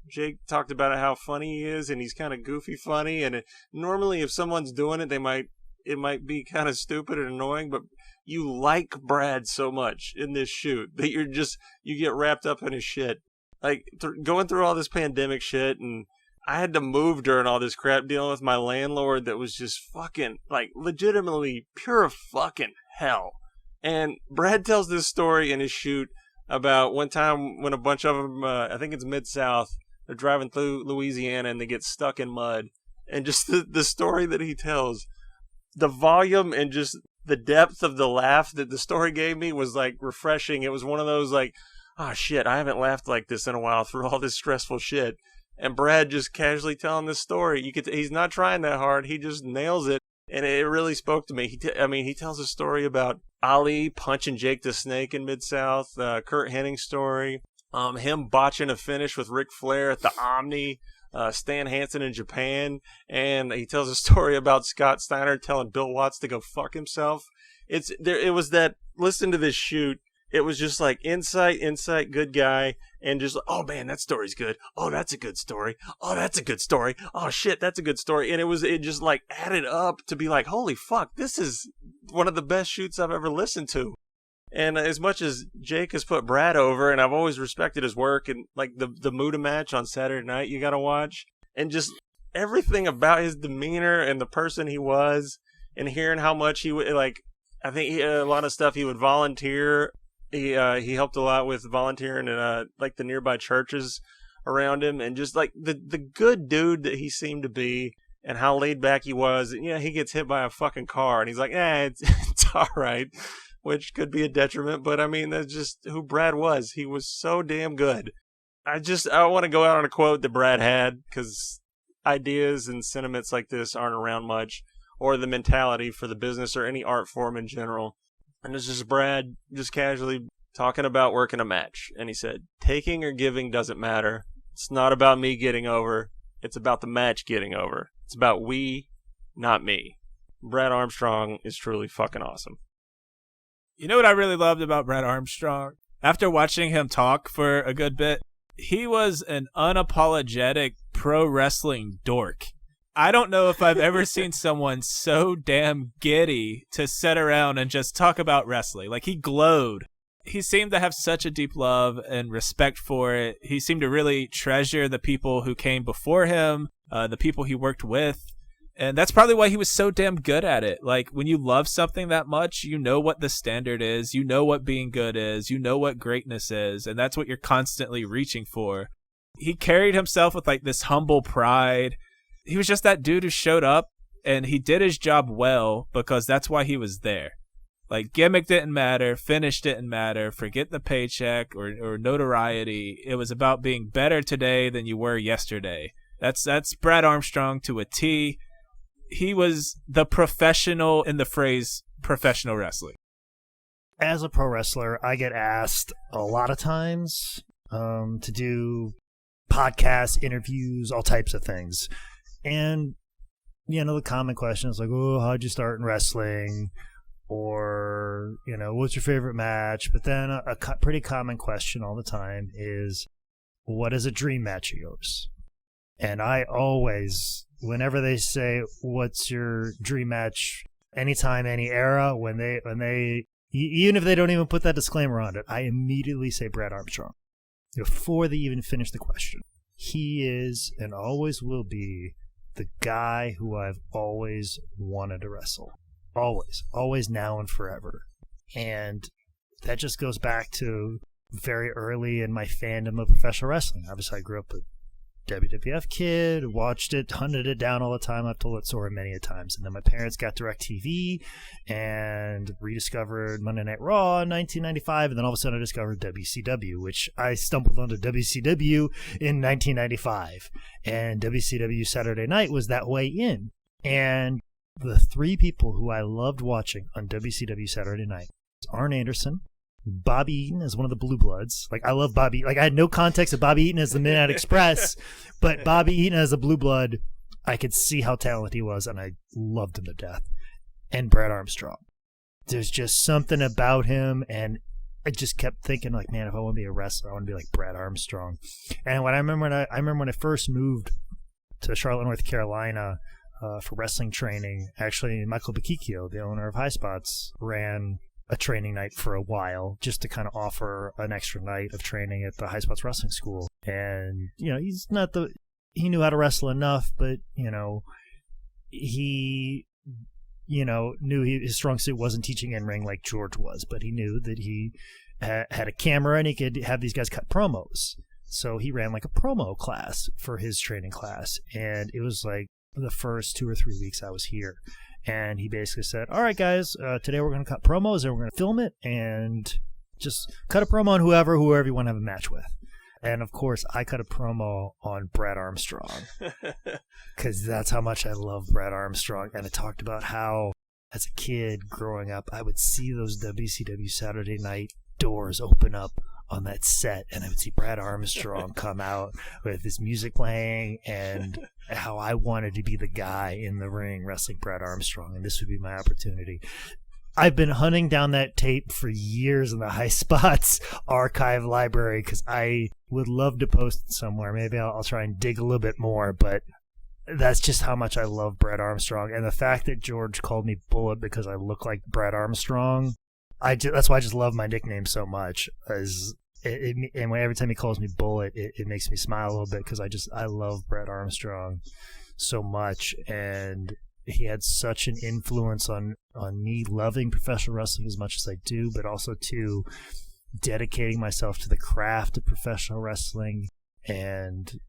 Jake talked about how funny he is, and he's kind of goofy funny. And normally, if someone's doing it, it might be kind of stupid and annoying, but you like Brad so much in this shoot that you get wrapped up in his shit. Like going through all this pandemic shit, and I had to move during all this crap, dealing with my landlord that was just fucking, like, legitimately pure fucking hell. And Brad tells this story in his shoot about one time when a bunch of them, I think it's Mid-South, they're driving through Louisiana and they get stuck in mud. And just the story that he tells, the volume and just the depth of the laugh that the story gave me was, like, refreshing. It was one of those, like, oh, shit, I haven't laughed like this in a while through all this stressful shit. And Brad just casually telling this story. He's not trying that hard. He just nails it. And it really spoke to me. He tells a story about Ali punching Jake the Snake in Mid-South, Kurt Henning's story, him botching a finish with Ric Flair at the Omni, Stan Hansen in Japan, and he tells a story about Scott Steiner telling Bill Watts to go fuck himself. It was that, listen to this shoot. It was just like insight, good guy, and just, oh man, that story's good. Oh, that's a good story. Oh, that's a good story. Oh shit, that's a good story. And it just like added up to be like, holy fuck, this is one of the best shoots I've ever listened to. And as much as Jake has put Brad over, and I've always respected his work, and like the Muda match on Saturday night, you got to watch, and just everything about his demeanor and the person he was, and hearing how much he would like. I think a lot of stuff he would volunteer. He helped a lot with volunteering in like the nearby churches around him, and just like the good dude that he seemed to be, and how laid back he was. And, he gets hit by a fucking car, and he's like, it's all right. Which could be a detriment, but I mean, that's just who Brad was. He was so damn good. I want to go out on a quote that Brad had, because ideas and sentiments like this aren't around much, or the mentality for the business or any art form in general. And it's just Brad just casually talking about working a match. And he said, taking or giving doesn't matter. It's not about me getting over. It's about the match getting over. It's about we, not me. Brad Armstrong is truly fucking awesome. You know what I really loved about Brad Armstrong? After watching him talk for a good bit, he was an unapologetic pro wrestling dork. I don't know if I've ever seen someone so damn giddy to sit around and just talk about wrestling. Like, he glowed. He seemed to have such a deep love and respect for it. He seemed to really treasure the people who came before him, the people he worked with. And that's probably why he was so damn good at it. Like, when you love something that much, you know what the standard is, you know what being good is, you know what greatness is, and that's what you're constantly reaching for. He carried himself with, like, this humble pride. He was just that dude who showed up, and he did his job well because that's why he was there. Like, gimmick didn't matter, finish didn't matter, forget the paycheck or notoriety. It was about being better today than you were yesterday. That's Brad Armstrong to a T. He was the professional in the phrase professional wrestling. As a pro wrestler, I get asked a lot of times to do podcasts, interviews, all types of things. And, the common question is like, oh, how'd you start in wrestling? Or, what's your favorite match? But then a pretty common question all the time is, what is a dream match of yours? And I always, whenever they say, what's your dream match, anytime, any era, when they, even if they don't even put that disclaimer on it, I immediately say Brad Armstrong before they even finish the question. He is and always will be the guy who I've always wanted to wrestle. Always, now and forever. And that just goes back to very early in my fandom of professional wrestling. Obviously, I grew up a WWF kid, watched it, hunted it down all the time. I've told that story many a times. And then my parents got DirecTV and rediscovered Monday Night Raw in 1995. And then all of a sudden I discovered WCW, which I stumbled onto WCW in 1995. And WCW Saturday Night was that way in. And the three people who I loved watching on WCW Saturday Night was Arn Anderson, Bobby Eaton as one of the Blue Bloods. Like, I love Bobby. Like, I had no context of Bobby Eaton as the Midnight Express, but Bobby Eaton as a Blue Blood, I could see how talented he was, and I loved him to death. And Brad Armstrong. There's just something about him, and I just kept thinking, like, man, if I want to be a wrestler, I want to be like Brad Armstrong. And I remember when I first moved to Charlotte, North Carolina, for wrestling training, actually, Michael Bakikio, the owner of High Spots, ran a training night for a while just to kind of offer an extra night of training at the High Spots Wrestling School. And, he's not he knew how to wrestle enough, but, he, knew his strong suit wasn't teaching in-ring like George was, but he knew that he had a camera and he could have these guys cut promos. So he ran like a promo class for his training class. And it was like the first 2 or 3 weeks I was here. And he basically said, all right, guys, today we're going to cut promos and we're going to film it and just cut a promo on whoever you want to have a match with. And, of course, I cut a promo on Brad Armstrong because that's how much I love Brad Armstrong. And I talked about how, as a kid growing up, I would see those WCW Saturday Night doors open up on that set, and I would see Brad Armstrong come out with his music playing, and how I wanted to be the guy in the ring wrestling Brad Armstrong, and this would be my opportunity. I've been hunting down that tape for years in the High Spots archive library because I would love to post it somewhere. Maybe I'll try and dig a little bit more, but that's just how much I love Brad Armstrong. And the fact that George called me Bullet because I look like Brad Armstrong, that's why I just love my nickname so much. And every time he calls me Bullet, it makes me smile a little bit because I love Brett Armstrong so much, and he had such an influence on me loving professional wrestling as much as I do, but also to dedicating myself to the craft of professional wrestling. And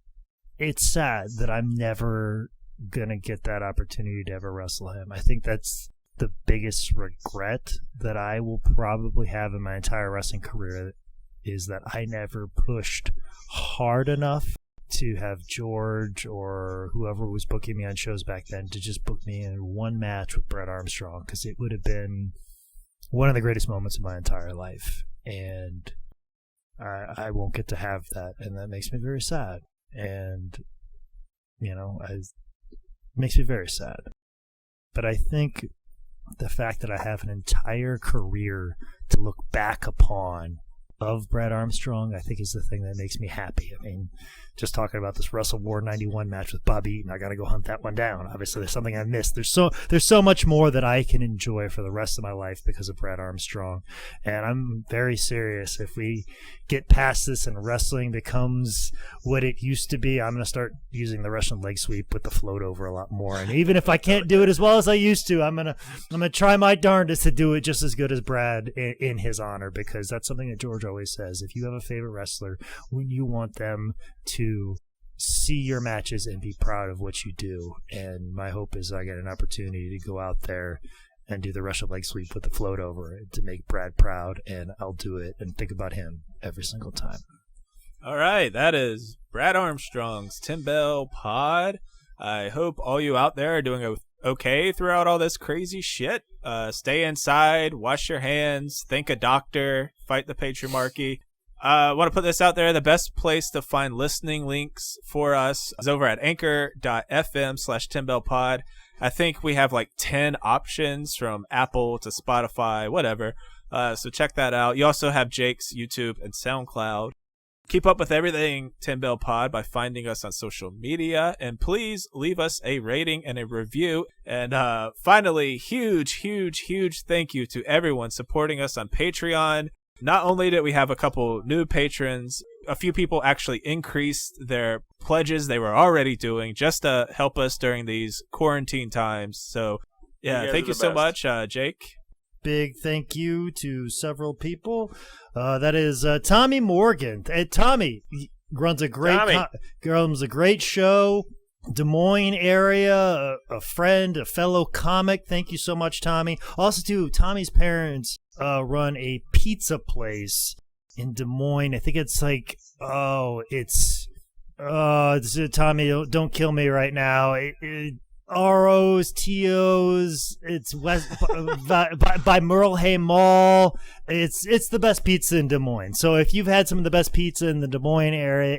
it's sad that I'm never gonna get that opportunity to ever wrestle him. I think that's the biggest regret that I will probably have in my entire wrestling career, is that I never pushed hard enough to have George or whoever was booking me on shows back then to just book me in one match with Brett Armstrong, because it would have been one of the greatest moments of my entire life. And I won't get to have that, and that makes me very sad. And, it makes me very sad. But I think the fact that I have an entire career to look back upon of Brett Armstrong, I think, is the thing that makes me happy. I mean, just talking about this Wrestle War 91 match with Bobby Eaton, I got to go hunt that one down. Obviously, there's something I missed. There's so much more that I can enjoy for the rest of my life because of Brett Armstrong. And I'm very serious. If we get past this and wrestling becomes what it used to be, I'm going to start using the Russian leg sweep with the float over a lot more. And even if I can't do it as well as I used to, I'm gonna try my darndest to do it just as good as Brad in his honor, because that's something that George always says. If you have a favorite wrestler, when you want them to see your matches and be proud of what you do. And my hope is I get an opportunity to go out there and do the Russian leg sweep with the float over it to make Brad proud, and I'll do it and think about him every single time. All right, that is Brad Armstrong's Tim Bell Pod. I hope all you out there are doing okay throughout all this crazy shit. Stay inside, wash your hands, thank a doctor, fight the patriarchy. I want to put this out there. The best place to find listening links for us is over at anchor.fm/TimBellPod. I think we have like 10 options from Apple to Spotify, whatever. So check that out. You also have Jake's YouTube and SoundCloud. Keep up with everything Tim Bell Pod by finding us on social media. And please leave us a rating and a review. And finally, huge thank you to everyone supporting us on Patreon. Not only did we have a couple new patrons, a few people actually increased their pledges they were already doing just to help us during these quarantine times. So, yeah, thank you so much, Jake. Big thank you to several people. That is Tommy Morgan. Tommy runs a great show. Des Moines area, a friend, a fellow comic. Thank you so much, Tommy. Also, to Tommy's parents run a pizza place in Des Moines. I think it's like, Tommy, don't kill me right now. Ro's, To's. It's west by Merlehay Mall. It's the best pizza in Des Moines. So if you've had some of the best pizza in the Des Moines area,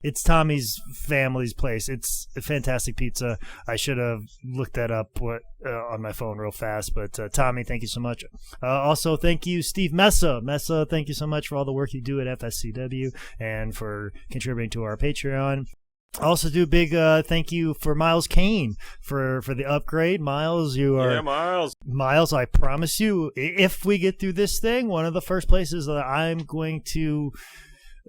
it's Tommy's family's place. It's a fantastic pizza. I should have looked that up on my phone real fast. But Tommy, thank you so much. Also, thank you, Steve Messa. Messa, thank you so much for all the work you do at FSCW and for contributing to our Patreon. Also do a big thank you for Miles Kane for the upgrade. Miles, Miles, I promise you, if we get through this thing, one of the first places that I'm going to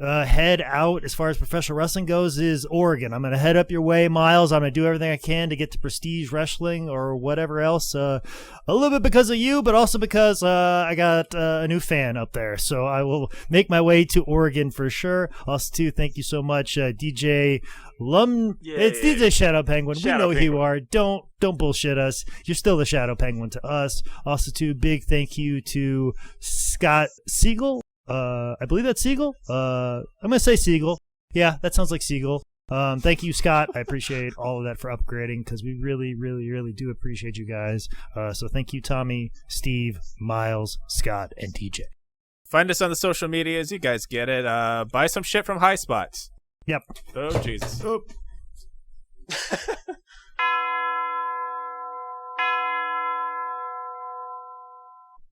head out as far as professional wrestling goes is Oregon. I'm going to head up your way, Miles. I'm going to do everything I can to get to Prestige Wrestling or whatever else. A little bit because of you, but also because I got a new fan up there. So I will make my way to Oregon for sure. Also, too, thank you so much, DJ Lum. It's DJ Shadow Penguin. We know who you are. Don't bullshit us. You're still the Shadow Penguin to us. Also, too, big thank you to Scott Siegel. I believe that's Siegel. I'm going to say Siegel. Yeah, that sounds like Siegel. Thank you, Scott. I appreciate all of that for upgrading because we really, really, really do appreciate you guys. So thank you, Tommy, Steve, Miles, Scott, and TJ. Find us on the social medias. You guys get it. Buy some shit from High Spots. Yep. Oh, Jesus. Oh.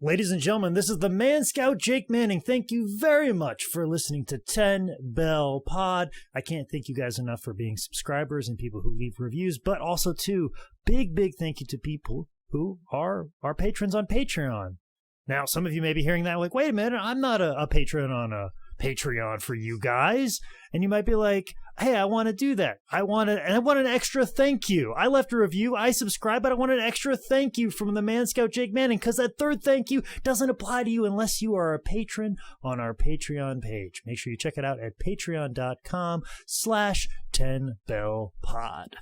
Ladies and gentlemen, this is the Man Scout Jake Manning. Thank you very much for listening to 10 Bell Pod. I can't thank you guys enough for being subscribers and people who leave reviews, but also, too, big thank you to people who are our patrons on Patreon. Now, some of you may be hearing that like, wait a minute, I'm not a patron on a Patreon for you guys. And you might be like, hey, I want to do that. I want an extra thank you. I left a review. I subscribe, but I want an extra thank you from the Man Scout Jake Manning, because that third thank you doesn't apply to you unless you are a patron on our Patreon page. Make sure you check it out at patreon.com/10bellpod.